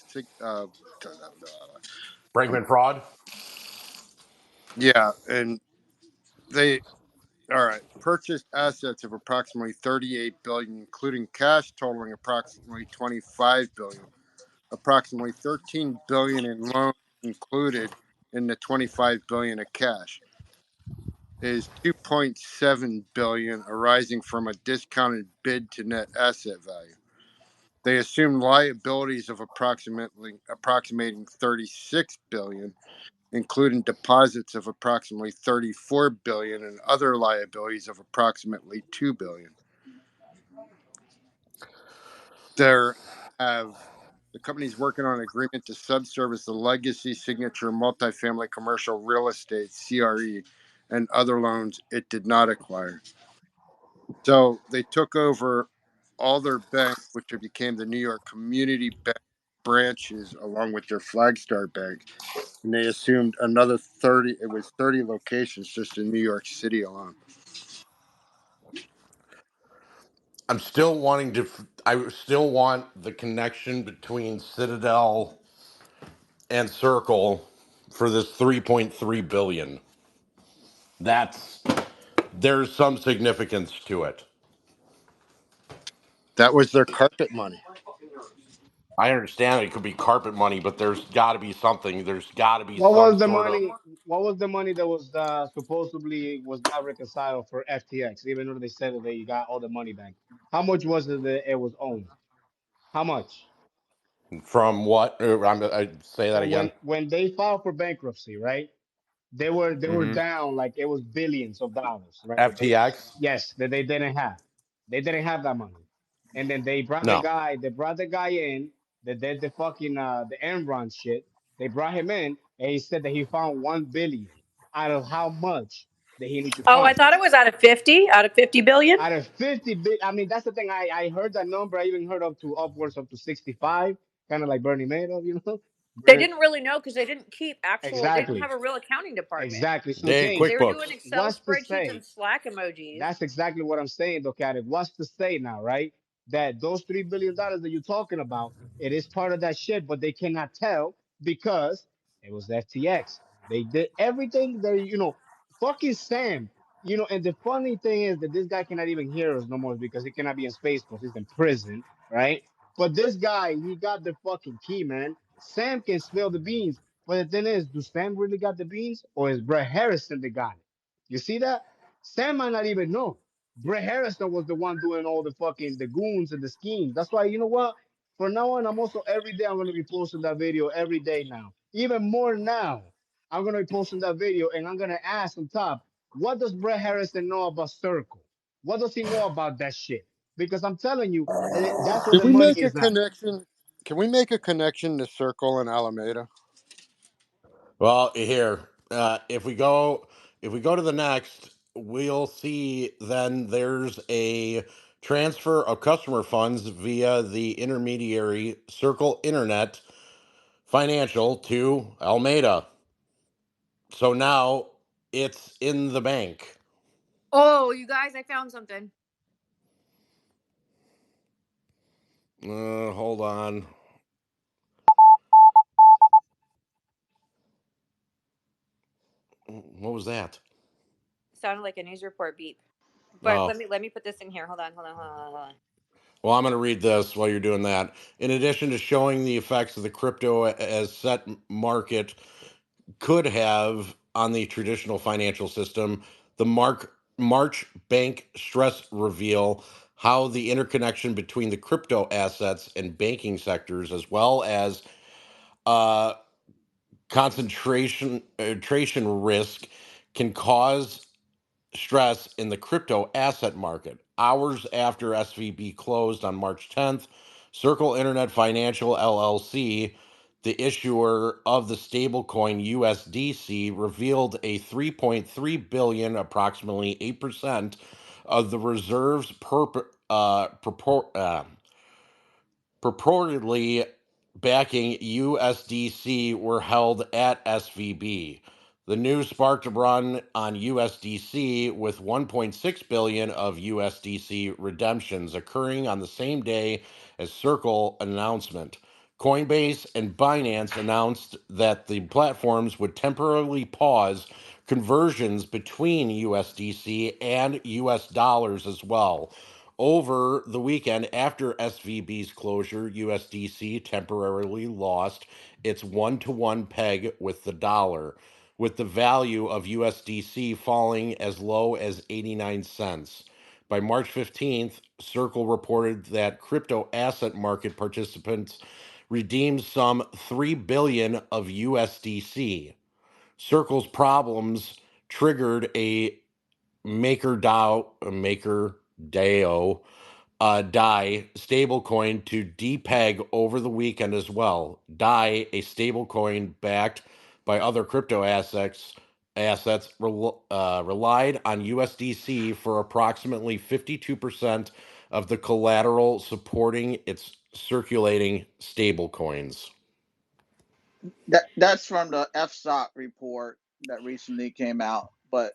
sig- uh, Brankman fraud. yeah, and they all right purchased assets of approximately 38 billion, including cash totaling approximately 25 billion, approximately 13 billion in loans included in the 25 billion of cash. Is 2.7 billion arising from a discounted bid to net asset value. They assumed liabilities of approximating 36 billion, including deposits of approximately 34 billion and other liabilities of approximately 2 billion. There have the company's working on an agreement to subservice the legacy signature multifamily commercial real estate CRE and other loans it did not acquire. So they took over all their banks, which became the New York Community Bank branches, along with their Flagstar Bank, and they assumed another 30. It was 30 locations just in New York City alone. I'm still wanting to. I still want the connection between Citadel and Circle for this 3.3 billion. That's there's some significance to it. That was their carpet money. I understand it could be carpet money, but there's got to be something. There's got to be What some was the sort of money? What was the money that was supposedly was not reconciled for FTX? Even though they said that they got all the money back, how much was it that it was owned? How much? from what? I say that So again. when they filed for bankruptcy, right? They were Hmm. down like it was billions of dollars, right? That they FTX? yes that they didn't have. They didn't have that money, and then they brought the No. guy. They brought the guy in that did the fucking the Enron shit. They brought him in, and he said that he found 1 billion out of how much that he need to Oh, I find thought it was out of 50 billion. out of 50 billion. I mean, that's the thing. I heard that number. I even heard up to upwards up to 65, kind of like Bernie Madoff, you know. They didn't really know because they didn't keep actual. They didn't Exactly, have a real accounting department. exactly. So They James, They were doing QuickBooks. Excel what's to spreadsheets say? and Slack emojis. That's exactly what I'm saying, though, Caddy. What's to say now, right? That those $3 billion that you're talking about, it is part of that shit, but they cannot tell because it was FTX. They did everything that fucking Sam. And the funny thing is that this guy cannot even hear us no more because he cannot be in Space Force. He's in prison, right? But this guy, he got the fucking key, man. Sam can spill the beans. But the thing is, do Sam really got the beans or is Brett Harrison the guy? You see that? Sam might not even know. Brett Harrison was the one doing all the fucking the goons and the schemes. That's why you know what? From now on, I'm also every day I'm gonna be posting that video every day now. Even more now. I'm gonna be posting that video and I'm gonna ask on top, what does Brett Harrison know about Circle? What does he know about that shit? Because I'm telling you, that's where Did the we money make a is at. connection? Can we make a connection to Circle and Alameda? Well, here, if we go to the next, we'll see. Then there's a transfer of customer funds via the intermediary Circle Internet Financial to Almeida. So now it's in the bank. Oh, you guys, I found something. Hold on. What was that? Sounded like a news report beep. But Oh, let me put this in here. Hold on. well, I'm going to read this while you're doing that. In addition to showing the effects of the crypto as set market could have on the traditional financial system, the March bank stress reveal how the interconnection between the crypto assets and banking sectors, as well as uh, concentration risk, can cause stress in the crypto asset market. Hours after SVB closed on March 10th, Circle Internet Financial LLC, the issuer of the stablecoin USDC, revealed a 3.3 billion, approximately 8% of the reserves purportedly backing USDC were held at SVB. The news sparked a run on USDC with 1.6 billion of USDC redemptions occurring on the same day as Circle announcement. Coinbase and Binance announced that the platforms would temporarily pause conversions between USDC and US dollars as well. Over the weekend after SVB's closure, USDC temporarily lost its one-to-one peg with the dollar, with the value of USDC falling as low as 89 cents. By March 15th, Circle reported that crypto asset market participants redeemed some 3 billion of USDC. Circle's problems triggered a MakerDAO DAI stablecoin to depeg over the weekend as well. DAI, a stablecoin backed by other crypto relied on USDC for approximately 52% of the collateral supporting its circulating stablecoins. That's from the FSOC report that recently came out, but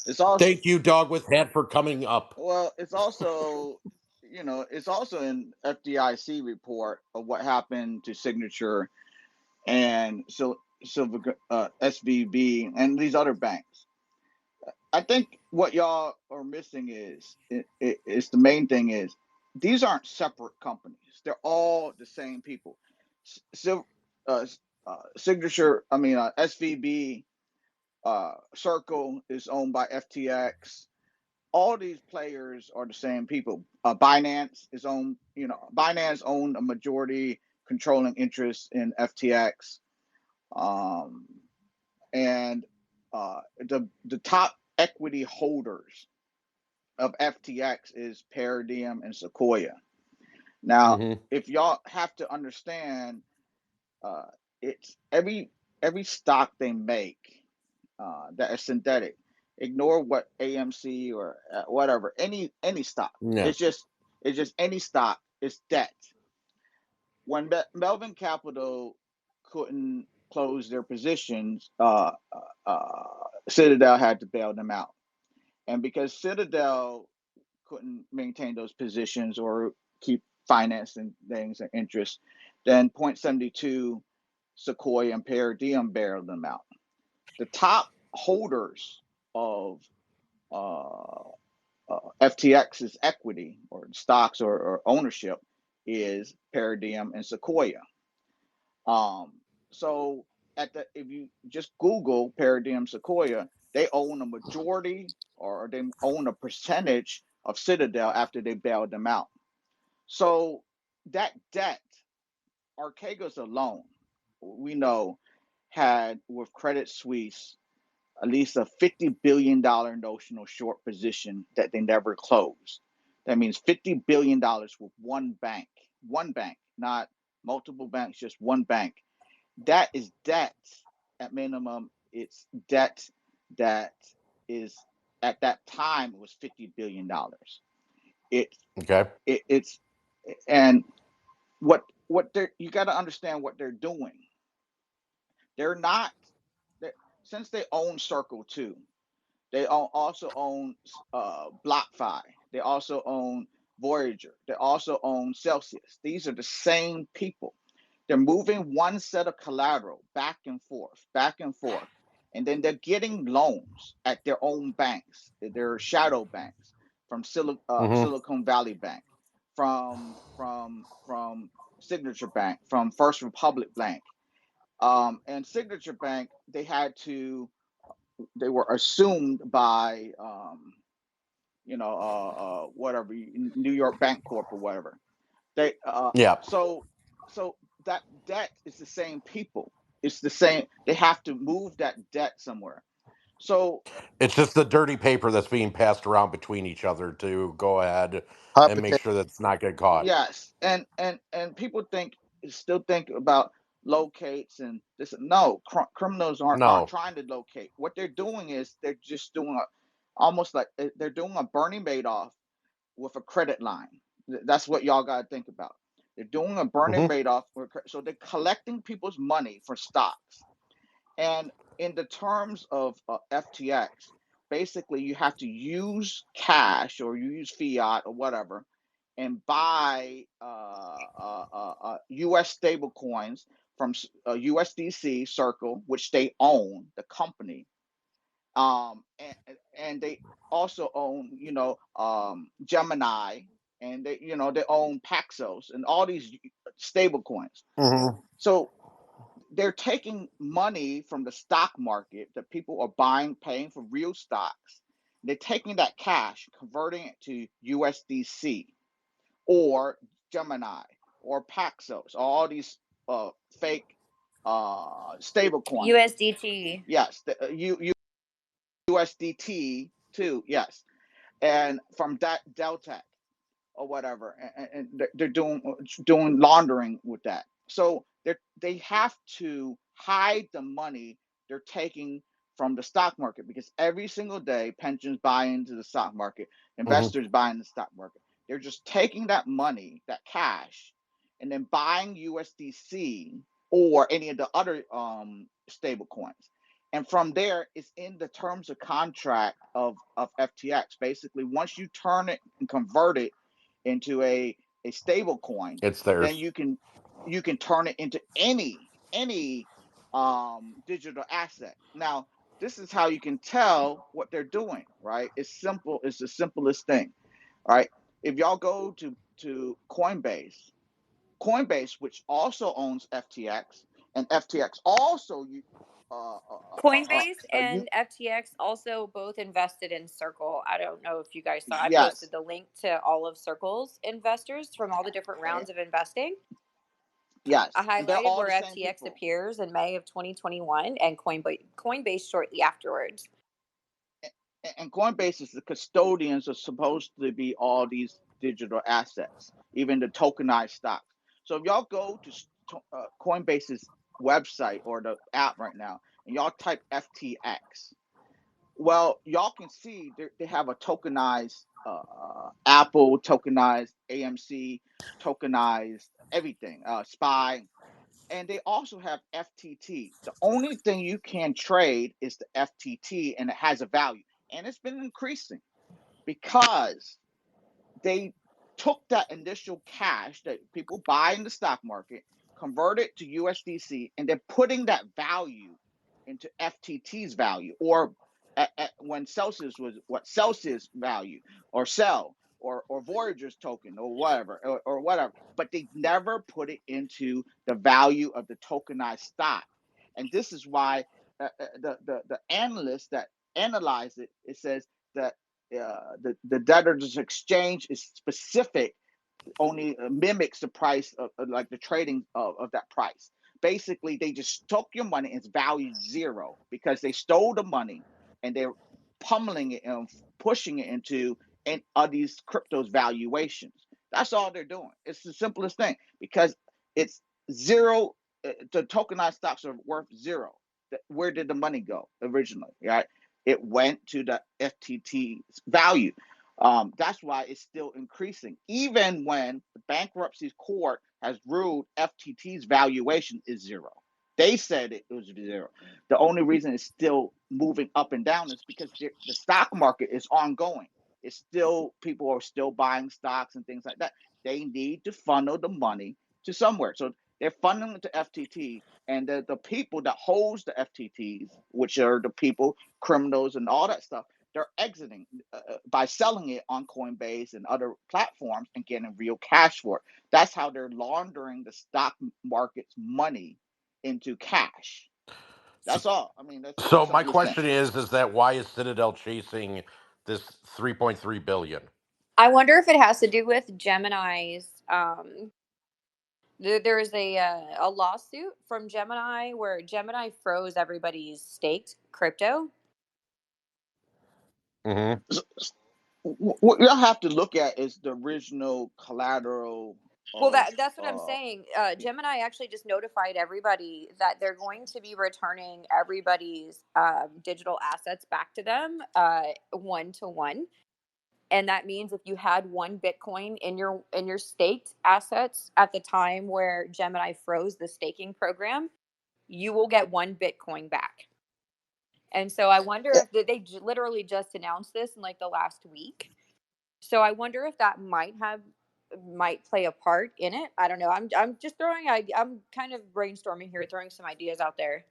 it's also Thank you, Dog with Hat, for coming up. it's also it's also an FDIC report of what happened to Signature and SVB and these other banks. I think what y'all are missing is the main thing is these aren't separate companies. They're all the same people. So, Signature, SVB, Circle is owned by FTX. All these players are the same people. Binance is owned, Binance owned a majority controlling interest in FTX. And the top equity holders of FTX is Paradigm and Sequoia. Now, if y'all have to understand, it's every stock they make that is synthetic. Ignore what AMC or whatever any stock. Yeah. It's just any stock. It's debt. When Melvin Capital couldn't close their positions, Citadel had to bail them out. And because Citadel couldn't maintain those positions or keep financing things and interest, then 0.72 Sequoia and Paradigm bailed them out. The top holders of FTX's equity or stocks or ownership is Paradigm and Sequoia. So if you just Google Paradigm Sequoia, they own a majority or they own a percentage of Citadel after they bailed them out. So that debt, Archegos alone, we know, had with Credit Suisse at least a $50 billion notional short position that they never closed. That means $50 billion with one bank, not multiple banks, just one bank. That is debt. At minimum, it's debt that is at that time it was $50 billion. It's and what you got to understand what they're doing. They're not since they own Circle 2. They also own BlockFi. They also own Voyager. They also own Celsius. These are the same people. They're moving one set of collateral back and forth, and then they're getting loans at their own banks, their shadow banks, from Silicon Valley Bank, from Signature Bank, from First Republic Bank, and Signature Bank. They were assumed by whatever New York Bank Corp or whatever. So that debt is the same people. It's the same. They have to move that debt somewhere. So it's just the dirty paper that's being passed around between each other to go ahead Hot and make potato. sure that it's not getting caught. yes, and people still think about locates and this. No, criminals aren't No. trying to locate. What they're doing is they're just doing almost like they're doing a Bernie Madoff with a credit line. That's what y'all got to think about. They're doing a Bernie Madoff, so they're collecting people's money for stocks. And in the terms of FTX, basically you have to use cash or you use fiat or whatever and buy U.S. stable coins from USDC Circle, which they own, the company. And they also own, Gemini, and they own Paxos and all these stable coins. So they're taking money from the stock market that people are paying for real stocks. They're taking that cash, converting it to USDC or Gemini or Paxos, all these fake stable coins. USDT. Yes, USDT too. Yes, and from that Delta or whatever, and they're doing laundering with that. So they have to hide the money they're taking from the stock market, because every single day pensions buy into the stock market, investors buy in the stock market. They're just taking that money, that cash, and then buying USDC or any of the other stable coins. And from there, it's in the terms of contract of FTX. Basically, once you turn it and convert it into a stable coin, It's theirs. then you can turn it into any digital asset. Now, this is how you can tell what they're doing, right? It's simple. It's the simplest thing, right? If y'all go to Coinbase, which also owns FTX, and FTX also Coinbase you and FTX also both invested in Circle. I don't know if you guys saw. I yes, posted the link to all of Circle's investors from all the different rounds of investing. I yes, and they're highlighted all where the same FTX people. appears in May of 2021 and Coinbase shortly afterwards. And Coinbase is the custodians are supposed to be all these digital assets, even the tokenized stocks. So if y'all go to Coinbase's website or the app right now, and y'all type FTX, well, y'all can see they have a tokenized Apple, tokenized AMC, tokenized everything, SPY, and they also have FTT. The only thing you can trade is the FTT, and it has a value, and it's been increasing because they took that initial cash that people buy in the stock market, convert it to USDC, and they're putting that value into FTT's value, or when Celsius was what Celsius value, or Cell, or Voyager's token, or whatever, or whatever. But they never put it into the value of the tokenized stock, and this is why the analysts that analyze it, it says that the debtors exchange is specific, only mimics the price of like the trading of that price. Basically, they just took your money and it's valued zero because they stole the money and they're pummeling it and pushing it into these cryptos valuations. That's all they're doing. It's the simplest thing because it's zero. The tokenized stocks are worth zero. Where did the money go originally? Right? It went to the FTT's value. That's why it's still increasing, even when the bankruptcy court has ruled FTT's valuation is zero. They said it was zero. The only reason it's still moving up and down is because the stock market is ongoing. It's still, people are still buying stocks and things like that. They need to funnel the money to somewhere. So they're funneling it to FTT, and the people that holds the FTTs, which are the people, criminals and all that stuff, they're exiting by selling it on Coinbase and other platforms and getting real cash for it. That's how they're laundering the stock market's money into cash. That's all. I mean, that's the So my simplest thing. question is that why is Citadel chasing this 3.3 billion? I wonder if it has to do with Gemini's. There is a lawsuit from Gemini where Gemini froze everybody's staked crypto. Hmm. What you'll have to look at is the original collateral Well, of. that's what I'm saying. Gemini actually just notified everybody that they're going to be returning everybody's digital assets back to them 1-to-1. And that means if you had one Bitcoin in your staked assets at the time where Gemini froze the staking program, you will get one Bitcoin back. And so I wonder if they literally just announced this in like the last week. So I wonder if that might play a part in it. I don't know. I'm just I'm kind of brainstorming here, throwing some ideas out there.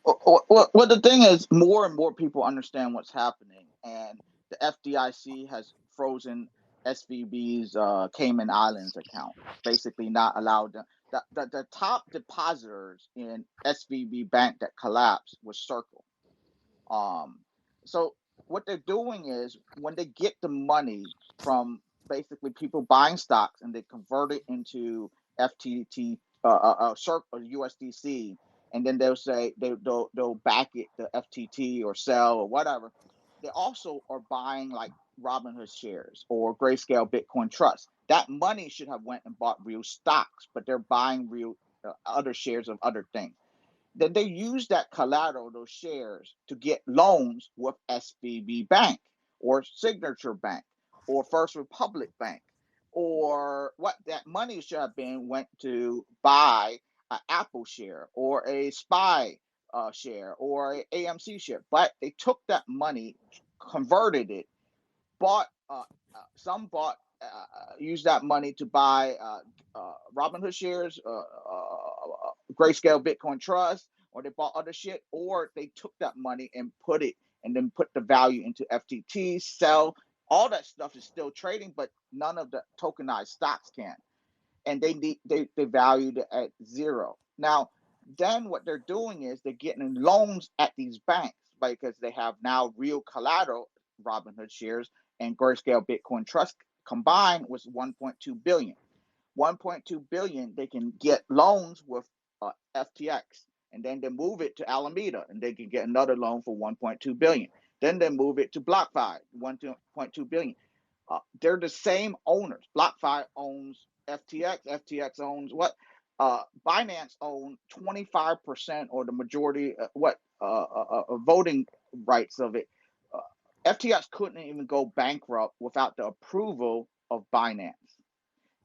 Well, the thing is, more and more people understand what's happening, and the FDIC has frozen SVB's Cayman Islands account, basically not allowed them. The top depositors in SVB Bank that collapsed was Circle. So what they're doing is when they get the money from basically people buying stocks and they convert it into FTT, Circle, USDC, and then they'll say they'll back it the FTT or sell or whatever. They also are buying like Robinhood shares or Grayscale Bitcoin Trust. That money should have went and bought real stocks, but they're buying real other shares of other things. Then they use that collateral, those shares, to get loans with SVB Bank or Signature Bank or First Republic Bank, or what that money should have been went to buy an Apple share or a SPY share or a AMC share. But they took that money, converted it, bought some bought used that money to buy Robinhood shares, Grayscale Bitcoin Trust, or they bought other shit, or they took that money and put it and then put the value into FTT, sell. All that stuff is still trading, but none of the tokenized stocks can, and they valued it at zero. Now, then what they're doing is they're getting loans at these banks because they have now real collateral. Robinhood shares and Grayscale Bitcoin Trust combined was 1.2 billion. 1.2 billion, they can get loans with FTX, and then they move it to Alameda, and they can get another loan for 1.2 billion. Then they move it to BlockFi, 1.2 billion. They're the same owners. BlockFi owns FTX. FTX owns what? Binance owns 25% or the majority, voting rights of it. FTX couldn't even go bankrupt without the approval of Binance.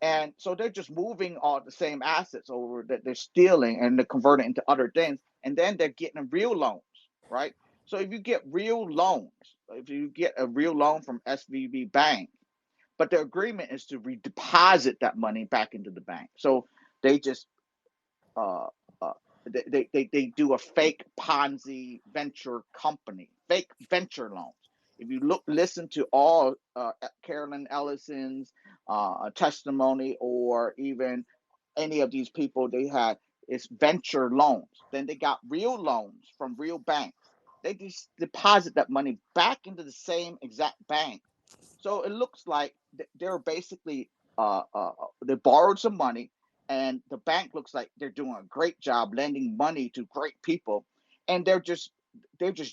And so they're just moving all the same assets over that they're stealing and they're converting into other things. And then they're getting real loans, right? So if you get real loans, if you get a real loan from SVB Bank, but the agreement is to redeposit that money back into the bank. So they just they do a fake Ponzi venture company, fake venture loans. If you listen to all Carolyn Ellison's testimony, or even any of these people, they had it's venture loans. Then they got real loans from real banks. They just deposit that money back into the same exact bank. So it looks like they're basically they borrowed some money, and the bank looks like they're doing a great job lending money to great people, and they're just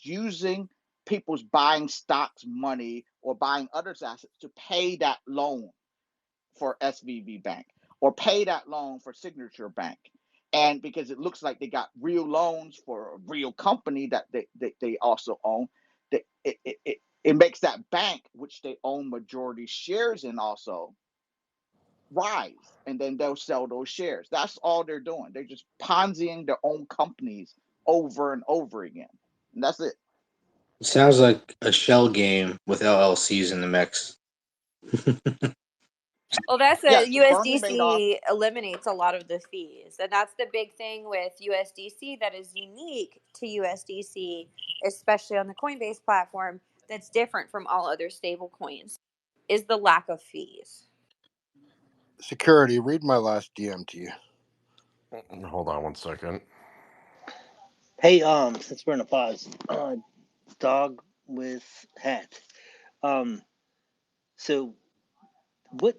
using people's buying stocks money or buying others assets to pay that loan for SVB Bank or pay that loan for Signature Bank. And because it looks like they got real loans for a real company that they also own, it makes that bank, which they own majority shares in, also rise, and then they'll sell those shares. That's all they're doing. They're just Ponziing their own companies over and over again. And that's it. It sounds like a shell game with LLCs in the mix. Well, that's Yes, Bernie Madoff. USDC eliminates a lot of the fees, and that's the big thing with USDC that is unique to USDC, especially on the Coinbase platform. That's different from all other stable coins, is the lack of fees. Security, read my last DM to you. Hold on one second. Hey, since we're in a pause, dog with hat. So what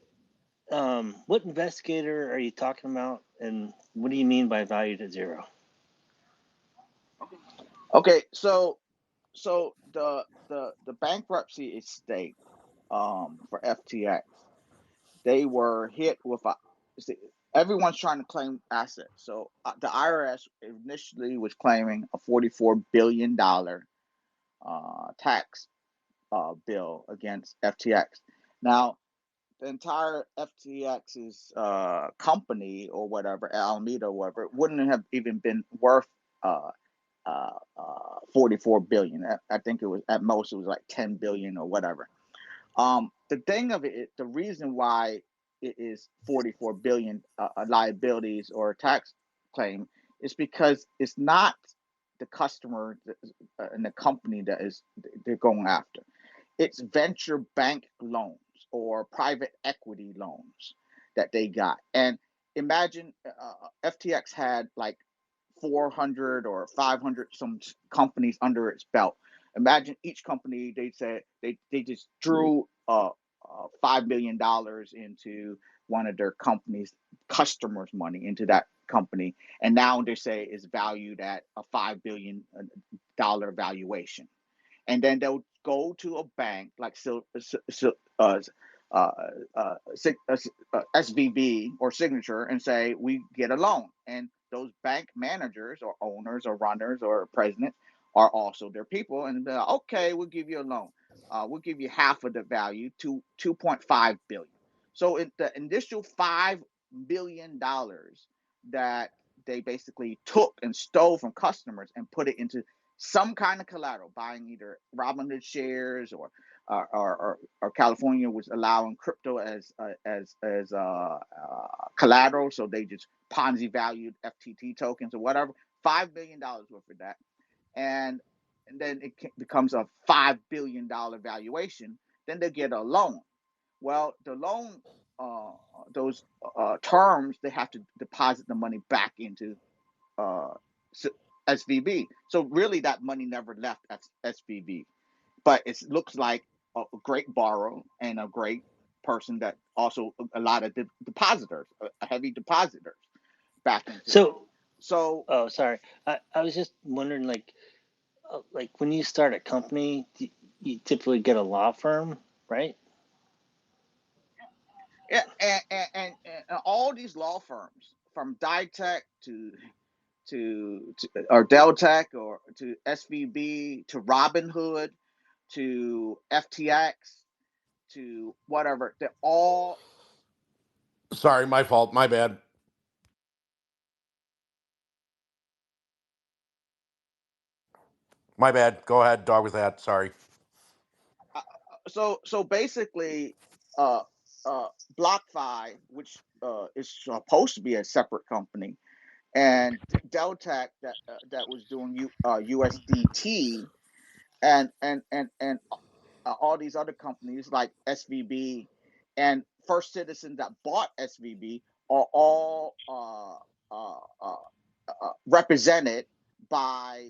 investigator are you talking about, and what do you mean by valued at zero? Okay, so the bankruptcy estate for FTX, they were hit with everyone's trying to claim assets. So the IRS initially was claiming a $44 billion tax bill against FTX. Now, the entire FTX's company or whatever, Alameda or whatever, wouldn't have even been worth uh, 44 billion. I think it was at most it was like 10 billion or whatever. The thing of it, the reason why it is 44 billion liabilities or tax claim is because it's not the customer and the company that is they're going after. It's venture bank loans or private equity loans that they got. And imagine FTX had like 400 or 500 some companies under its belt. Imagine each company they said they just drew $5 million into one of their companies, customers' money into that company, and now they say it's valued at a $5 billion valuation, and then they'll go to a bank like uh, SVB or Signature and say we get a loan, and those bank managers or owners or runners or presidents are also their people, and they're like, okay, we'll give you a loan. We'll give you half of the value to 2.5 billion. So the initial $5 billion that they basically took and stole from customers and put it into some kind of collateral, buying either Robinhood shares or California was allowing crypto as collateral, so they just Ponzi valued FTT tokens or whatever, $5 billion worth of that, and then it becomes a $5 billion valuation. Then they get a loan. Well, the loan, those terms, they have to deposit the money back into uh, SVB. So really, that money never left SVB, but it looks like a great borrower and a great person that also a lot of depositors, a heavy depositors back into it. So, So oh, sorry. I was just wondering, like when you start a company, you typically get a law firm, right? yeah, and all these law firms, from Ditech to or Deltec or to SVB to Robinhood to FTX to whatever, they're all Sorry, my fault. My bad. My bad. Go ahead. Dog with that. Sorry. so basically uh uh BlockFi, which is supposed to be a separate company, and Deltec that was doing USDT, and all these other companies like SVB and First Citizen that bought SVB are all represented by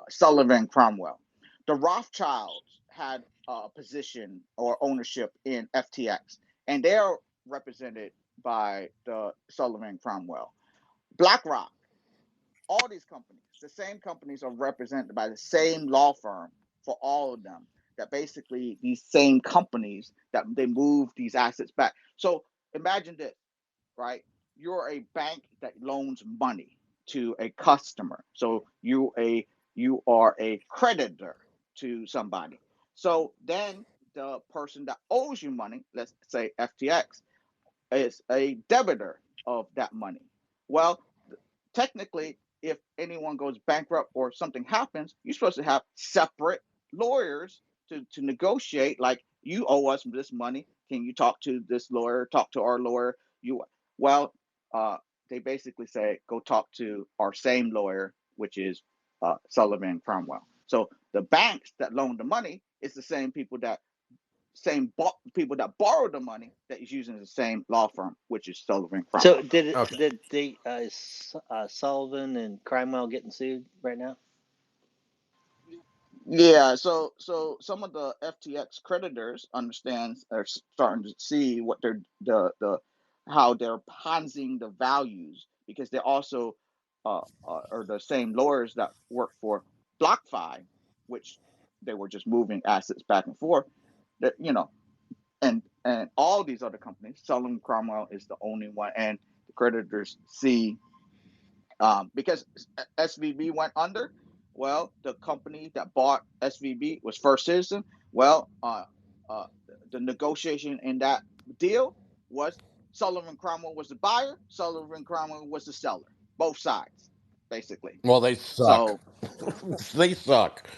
Sullivan Cromwell. The Rothschilds had a position or ownership in FTX, and they're represented by the Sullivan Cromwell. BlackRock, all these companies, the same companies are represented by the same law firm for all of them. That basically these same companies that they move these assets back. So imagine this, right? You're a bank that loans money to a customer. So you are a creditor to somebody. So then the person that owes you money, let's say FTX, is a debitor of that money. Well, technically, if anyone goes bankrupt or something happens, you're supposed to have separate lawyers to negotiate. Like, you owe us this money. Can you talk to this lawyer? Talk to our lawyer. You well, uh, they basically say go talk to our same lawyer, which is Sullivan Cromwell. So the banks that loan the money is the same people that people that borrow the money that is using the same law firm, which is Sullivan So Cromwell. Okay. did they Sullivan and Cromwell getting sued right now? Yeah, so some of the FTX creditors understands are starting to see what they're the how they're ponzing the values, because they're also are the same lawyers that work for BlockFi, which they were just moving assets back and forth. That and all these other companies, Sullivan Cromwell is the only one, and the creditors see because SVB went under, Well, the company that bought SVB was First Citizen. Well, uh, the negotiation in that deal was Sullivan Cromwell was the buyer, Sullivan Cromwell was the seller. Both sides, basically. Well, they suck. So, They suck.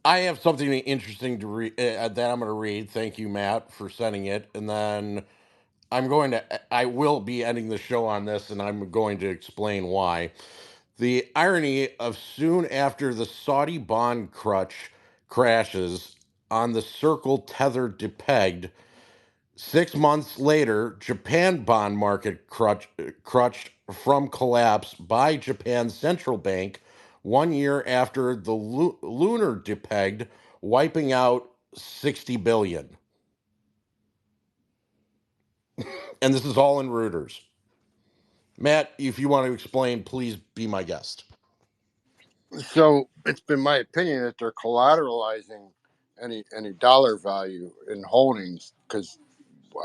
I have something interesting to read that I'm going to read. Thank you, Matt, for sending it. And then I will be ending the show on this, and I'm going to explain why. The irony of soon after the Saudi bond crashes on the circle tether depegged, 6 months later, Japan bond market crushed from collapse by Japan's central bank 1 year after the lunar depegged, wiping out 60 billion. And this is all in Reuters. Matt, if you want to explain, please be my guest. So it's been my opinion that they're collateralizing any dollar value in holdings because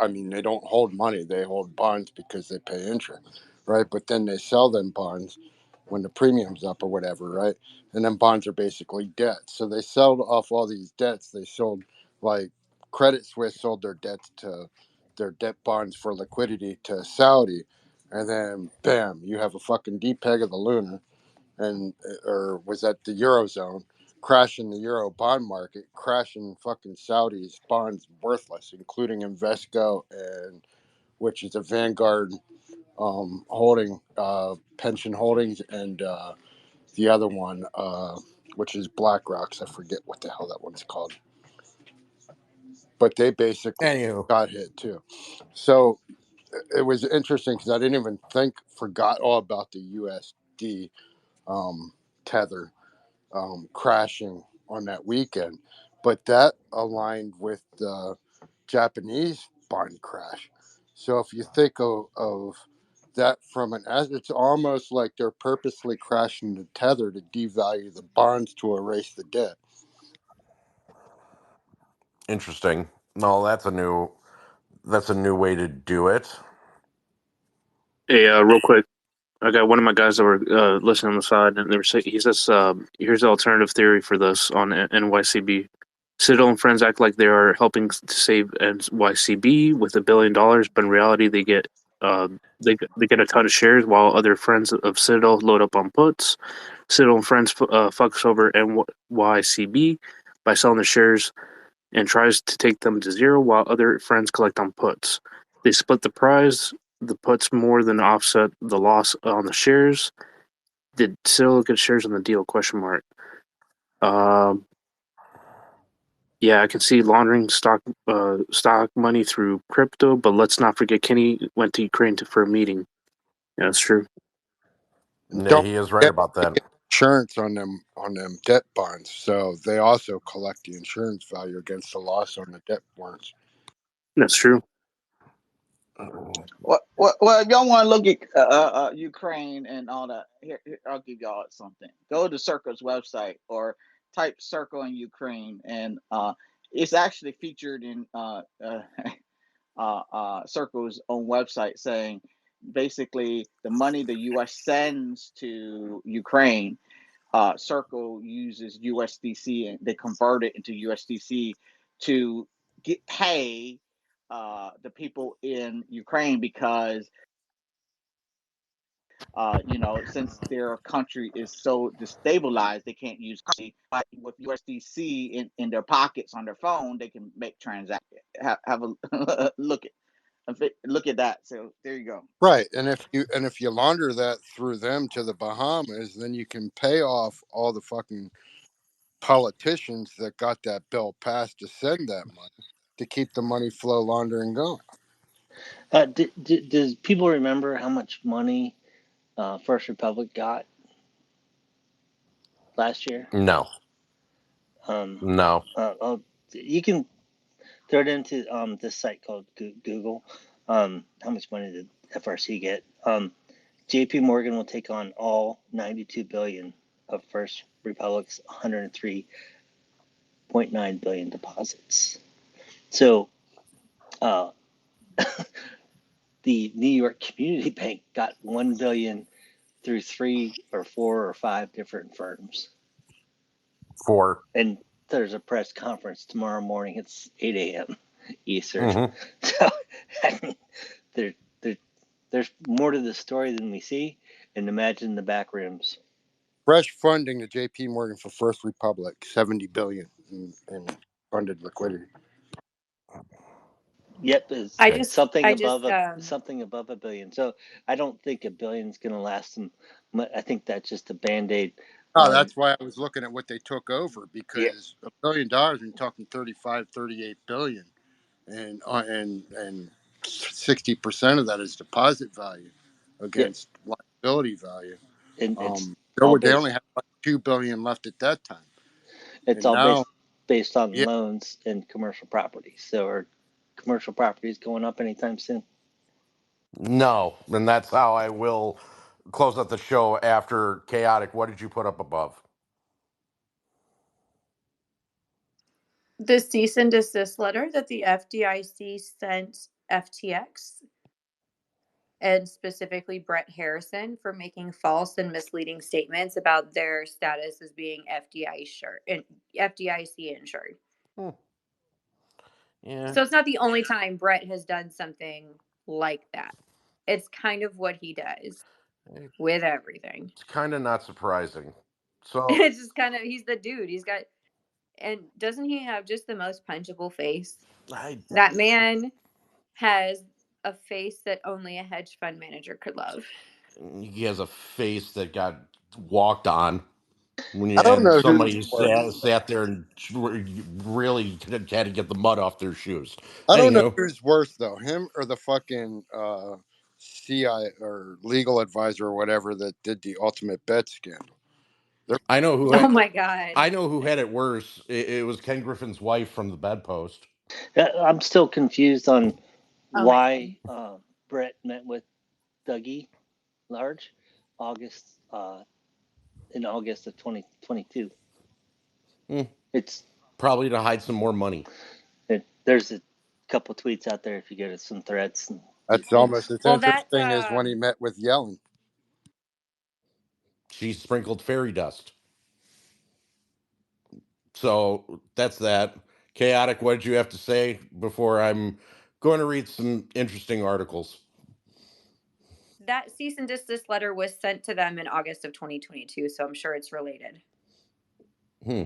I mean they don't hold money, they hold bonds because they pay interest, right? But then they sell them bonds when the premium's up or whatever, right? And then bonds are basically debt. So they sold off all these debts. They sold like Credit Suisse sold their debt bonds for liquidity to Saudi, and then bam, you have a fucking depeg of the lunar and or was that the eurozone crashing the euro bond market, crashing fucking Saudi's bonds worthless, including Invesco and which is a Vanguard holding pension holdings and the other one which is BlackRock's. I forget what the hell that one's called, but they basically Anywho, got hit too. So it was interesting because I didn't even forgot all about the USD tether crashing on that weekend, but that aligned with the Japanese bond crash. So if you think of that from an as it's almost like they're purposely crashing the tether to devalue the bonds to erase the debt. interesting. No, that's a new way to do it. Hey, real quick, I got one of my guys that were listening on the side, and they were saying he says, "Here's the alternative theory for this on NYCB. Citadel and friends act like they are helping to save NYCB with $1 billion, but in reality, uh, they get a ton of shares, while other friends of Citadel load up on puts. Citadel and friends fucks over NYCB by selling the shares and tries to take them to zero, while other friends collect on puts. They split the prize. The puts more than offset the loss on the shares. Did Citadel get shares on the deal? Question mark. Um, yeah, I can see laundering stock money through crypto, but let's not forget Kenny went to Ukraine for a meeting. Yeah, that's true. And Yeah, don't he is right forget about they that. get insurance on them debt bonds, so they also collect the insurance value against the loss on the debt bonds. That's true. well, if y'all want to look at Ukraine and all that, here, I'll give y'all something. Go to Circle's website or type Circle in Ukraine, and it's actually featured in Circle's own website, saying basically the money the U.S. sends to Ukraine, Circle uses USDC and they convert it into USDC to pay the people in Ukraine because since their country is so destabilized, they can't use currency. But with USDC in their pockets on their phone, they can make transactions. Have a look at that. So there you go. Right, and if you launder that through them to the Bahamas, then you can pay off all the fucking politicians that got that bill passed to send that money to keep the money flow laundering going. Does people remember how much money First Republic got last year? No, Um, no. you can throw it into this site called Google. How much money did FRC get? JP Morgan will take on all 92 billion of First Republic's 103.9 billion deposits. So the New York Community Bank got 1 billion through 3 or 4 or 5 different firms. For. and there's a press conference tomorrow morning. It's 8 a.m. Eastern. Mm-hmm. So I mean, there, there, there's more to the story than we see, and imagine the back rooms. Fresh funding to J.P. Morgan for First Republic, $70 billion in funded liquidity. Yep, is I Okay. just, something I above just, a billion. So I don't think a billion's going to last them. I think that's just a band aid. Oh, that's why I was looking at what they took over, Yeah, because $1 billion, you're talking 35, 38 billion, and 60% of that is deposit value yeah, against liability value. and it's They only had like 2 billion left at that time, and all now, based on yeah, loans and commercial properties. So are commercial properties going up anytime soon? No, and that's how I will close out the show after chaotic. What did you put up above? the cease and desist letter that the FDIC sent FTX and specifically Brett Harrison for making false and misleading statements about their status as being FDIC insured. Hmm. Yeah, So it's not the only time Brett has done something like that. It's kind of what he does with everything. it's kind of not surprising. So It's just kind of, he's the dude. He's got, and doesn't he have just the most punchable face? I, That man has a face that only a hedge fund manager could love. he has a face that got walked on when you I don't and know who's somebody worse. sat there and really had to get the mud off their shoes. I don't know Anywho, who's worse though, him or the fucking CI or legal advisor or whatever that did the ultimate bet scandal. They're, I know who Oh had, my God. I know who had it worse. It was Ken Griffin's wife from the bedpost. I'm still confused on Oh my why God. Brett met with Dougie Large August in August of 2022. Hmm, It's probably to hide some more money. there's a couple tweets out there if you go to some threads and that's it's almost as Well, that interesting as when he met with Yellen. She sprinkled fairy dust. So that's that. Chaotic, what did you have to say before I'm going to read some interesting articles? that cease and desist letter was sent to them in August of 2022, so I'm sure it's related. Hmm,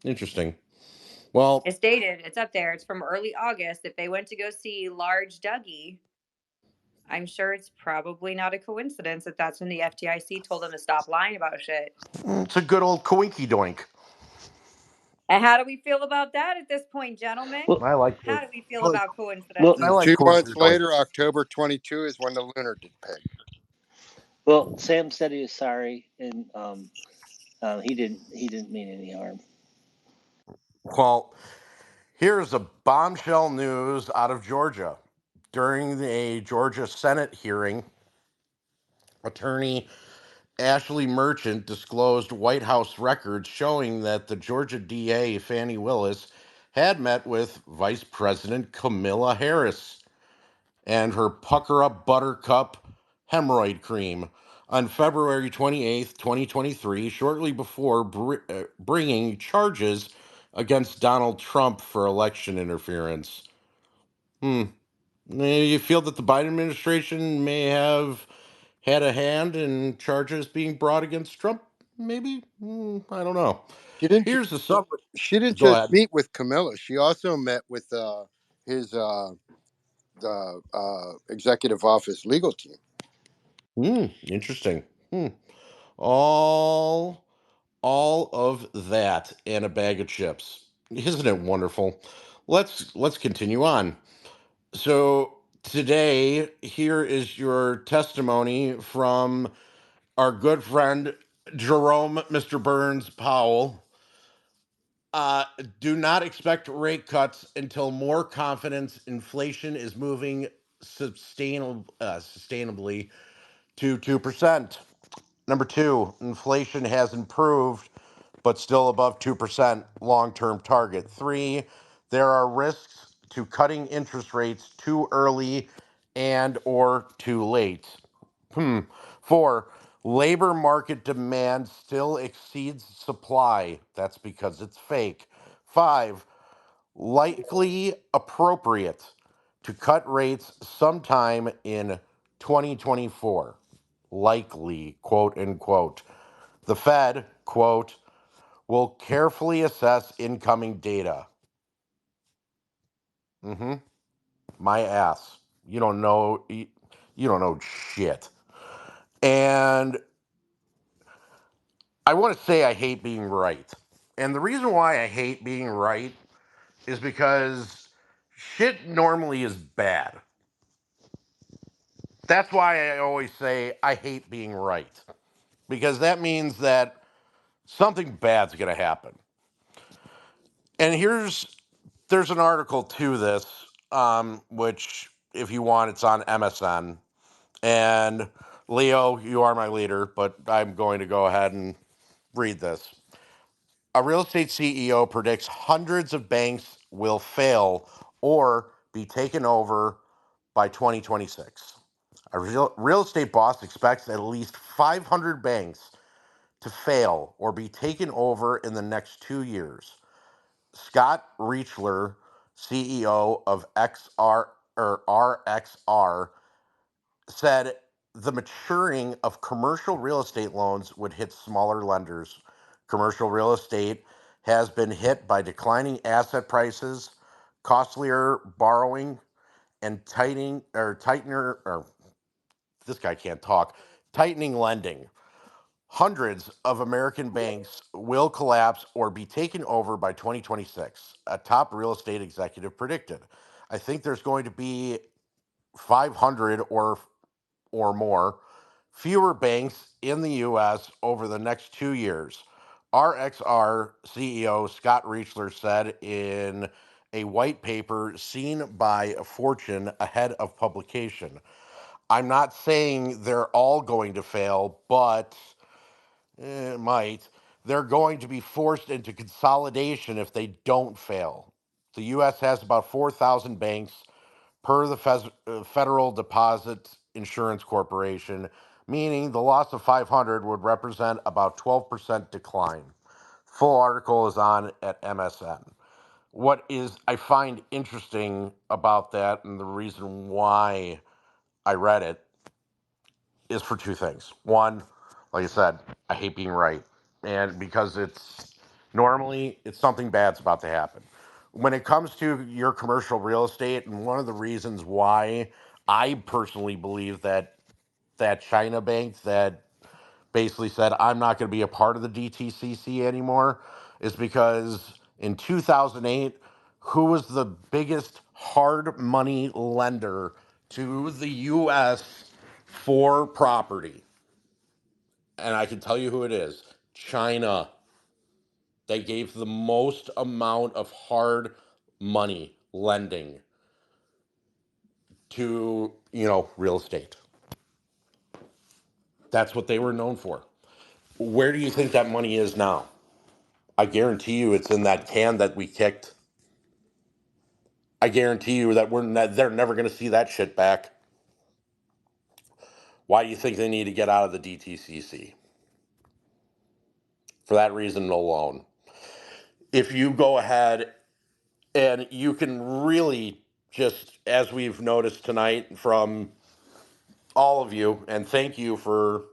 interesting. Well, It's dated. It's up there. It's from early August. If they went to go see Large Dougie, I'm sure it's probably not a coincidence that that's when the FDIC told them to stop lying about shit. it's a good old coinky doink. And how do we feel about that at this point, gentlemen? well, I like How the do we feel well, about well, I And coincidences? like 2 months coinky later, doinks. October 22 is when the lunar did peg. well. Sam said he was sorry, and he didn't mean any harm. Well, here's a bombshell news out of Georgia. During a Georgia Senate hearing, attorney Ashley Merchant disclosed White House records showing that the Georgia DA, Fannie Willis, had met with Vice President Kamala Harris and her Pucker Up Buttercup hemorrhoid cream on February 28th, 2023, shortly before bringing charges against Donald Trump for election interference. Hmm. You feel that the Biden administration may have had a hand in charges being brought against Trump? Maybe? I don't know. She didn't. Here's the summary. She didn't Go just ahead. meet with Camilla. She also met with his executive office legal team. Interesting. All all of that and a bag of chips. Isn't it wonderful? Let's continue on. So today here is your testimony from our good friend Jerome Mr. Burns Powell. Uh, do not expect rate cuts until more confidence inflation is moving sustainably to 2%. Number two, inflation has improved, but still above 2% long term target. Three, there are risks to cutting interest rates too early and or too late. Hmm. Four, Labor market demand still exceeds supply. That's because it's fake. 5, likely appropriate to cut rates sometime in 2024. Likely, quote unquote. The Fed, quote, will carefully assess incoming data. Mm-hmm. My ass. You don't know. You don't know shit. And I want to say I hate being right. And the reason why I hate being right is because shit normally is bad. That's why I always say I hate being right. Because that means that something bad's going to happen. And there's an article to this, which, if you want, it's on MSN. And Leo, you are my leader, but I'm going to go ahead and read this. A real estate CEO predicts hundreds of banks will fail or be taken over by 2026. A real estate boss expects at least 500 banks to fail or be taken over in the next 2 years. Scott Reichler, CEO of RXR, said the maturing of commercial real estate loans would hit smaller lenders. Commercial real estate has been hit by declining asset prices, costlier borrowing, and this guy can't talk, tightening lending. Hundreds of American banks will collapse or be taken over by 2026, a top real estate executive predicted. I think there's going to be 500 or more fewer banks in the U.S. over the next 2 years. RXR CEO Scott Reichler said in a white paper seen by Fortune ahead of publication. I'm not saying they're all going to fail, but it might. They're going to be forced into consolidation if they don't fail. The U.S. has about 4,000 banks per the Federal Deposit Insurance Corporation, meaning the loss of 500 would represent about 12% decline. Full article is on at MSN. What is I find interesting about that, and the reason why I read it, is for two things. One, like I said, I hate being right, and because it's something bad's about to happen. When it comes to your commercial real estate, and one of the reasons why I personally believe that China bank that basically said I'm not going to be a part of the DTCC anymore is because in 2008, who was the biggest hard money lender to the U.S. for property? And I can tell you who it is. China. They gave the most amount of hard money lending to, real estate. That's what they were known for. Where do you think that money is now? I guarantee you it's in that can that we kicked. I guarantee you that they're never going to see that shit back. Why do you think they need to get out of the DTCC? For that reason alone. If you go ahead and you can really just, as we've noticed tonight from all of you, and thank you for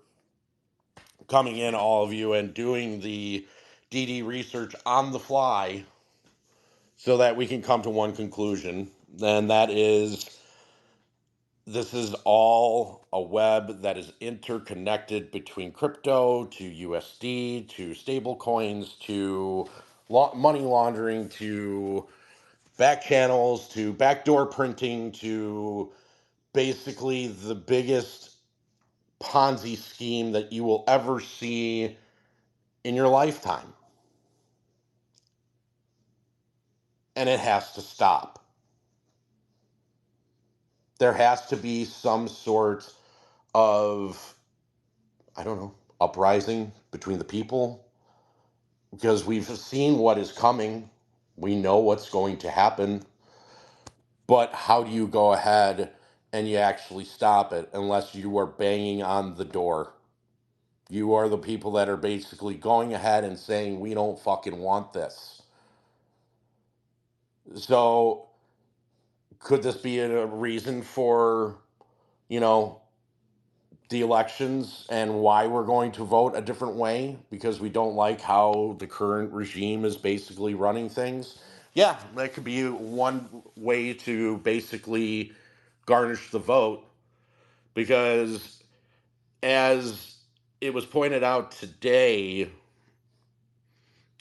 coming in, all of you, and doing the DD research on the fly so that we can come to one conclusion, and that is this is all a web that is interconnected between crypto to USD to stable coins to money laundering to back channels to backdoor printing to basically the biggest Ponzi scheme that you will ever see in your lifetime. And it has to stop. There has to be some sort of, I don't know, uprising between the people because we've seen what is coming. We know what's going to happen. But how do you go ahead and you actually stop it unless you are banging on the door? You are the people that are basically going ahead and saying, we don't fucking want this. So, could this be a reason for, you know, the elections and why we're going to vote a different way because we don't like how the current regime is basically running things? Yeah, that could be one way to basically garnish the vote because, as it was pointed out today,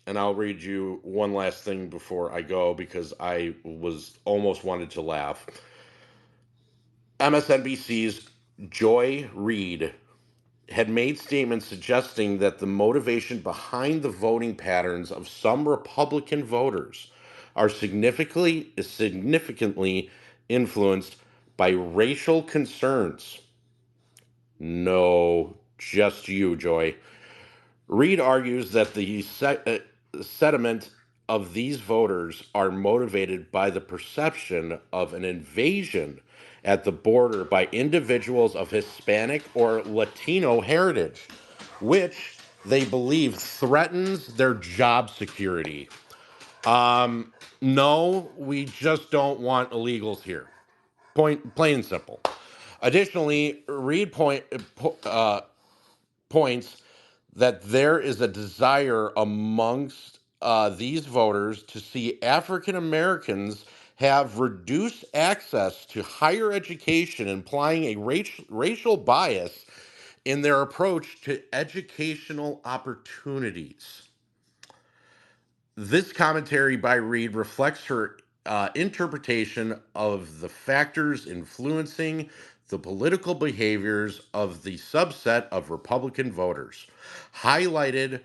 and I'll read you one last thing before I go because I was almost wanted to laugh. MSNBC's Joy Reid had made statements suggesting that the motivation behind the voting patterns of some Republican voters are significantly influenced by racial concerns. No, just you, Joy. Reid argues that the sentiment of these voters are motivated by the perception of an invasion at the border by individuals of Hispanic or Latino heritage, which they believe threatens their job security. No, we just don't want illegals here. Plain and simple. Additionally, Reid points that there is a desire amongst these voters to see African Americans have reduced access to higher education, implying a racial bias in their approach to educational opportunities. This commentary by Reid reflects her interpretation of the factors influencing the political behaviors of the subset of Republican voters, highlighted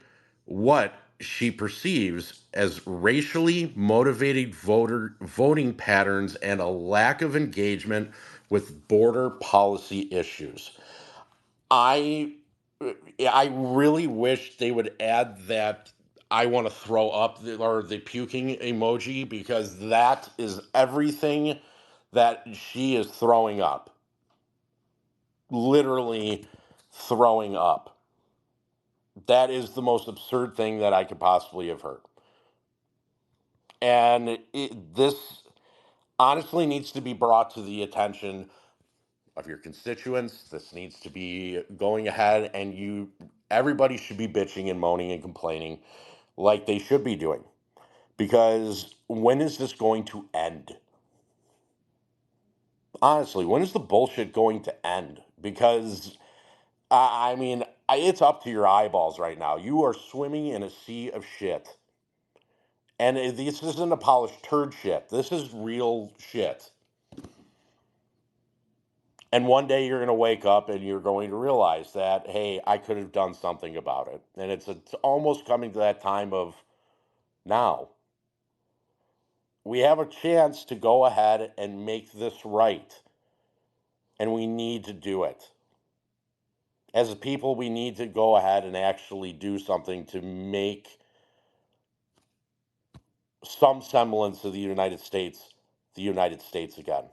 what she perceives as racially motivated voting patterns and a lack of engagement with border policy issues. I I really wish they would add that I want to throw up or the puking emoji because that is everything that she is throwing up. Literally throwing up. That is the most absurd thing that I could possibly have heard. And this honestly needs to be brought to the attention of your constituents. This needs to be going ahead, and everybody should be bitching and moaning and complaining like they should be doing. Because when is this going to end? Honestly, when is the bullshit going to end? Because I mean, it's up to your eyeballs right now. You are swimming in a sea of shit. And this isn't a polished turd shit. This is real shit. And one day you're going to wake up and you're going to realize that, hey, I could have done something about it. And it's almost coming to that time of now. We have a chance to go ahead and make this right. And we need to do it. As a people, we need to go ahead and actually do something to make some semblance of the United States again.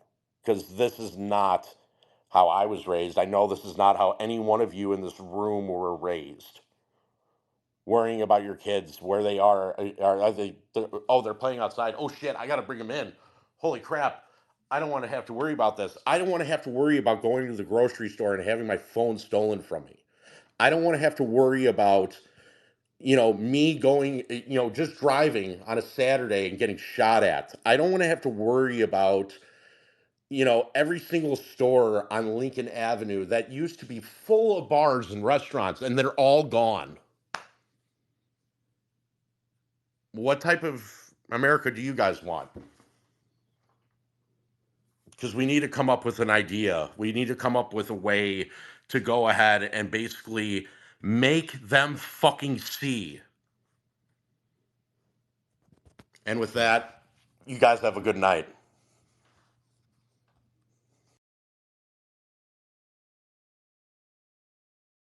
Because this is not how I was raised. I know this is not how any one of you in this room were raised. Worrying about your kids, where they are they, they're playing outside. Oh shit, I got to bring them in. Holy crap. I don't want to have to worry about this. I don't want to have to worry about going to the grocery store and having my phone stolen from me. I don't want to have to worry about, me going, just driving on a Saturday and getting shot at. I don't want to have to worry about, every single store on Lincoln Avenue that used to be full of bars and restaurants, and they're all gone. What type of America do you guys want? Because we need to come up with an idea. We need to come up with a way to go ahead and basically make them fucking see. And with that, you guys have a good night.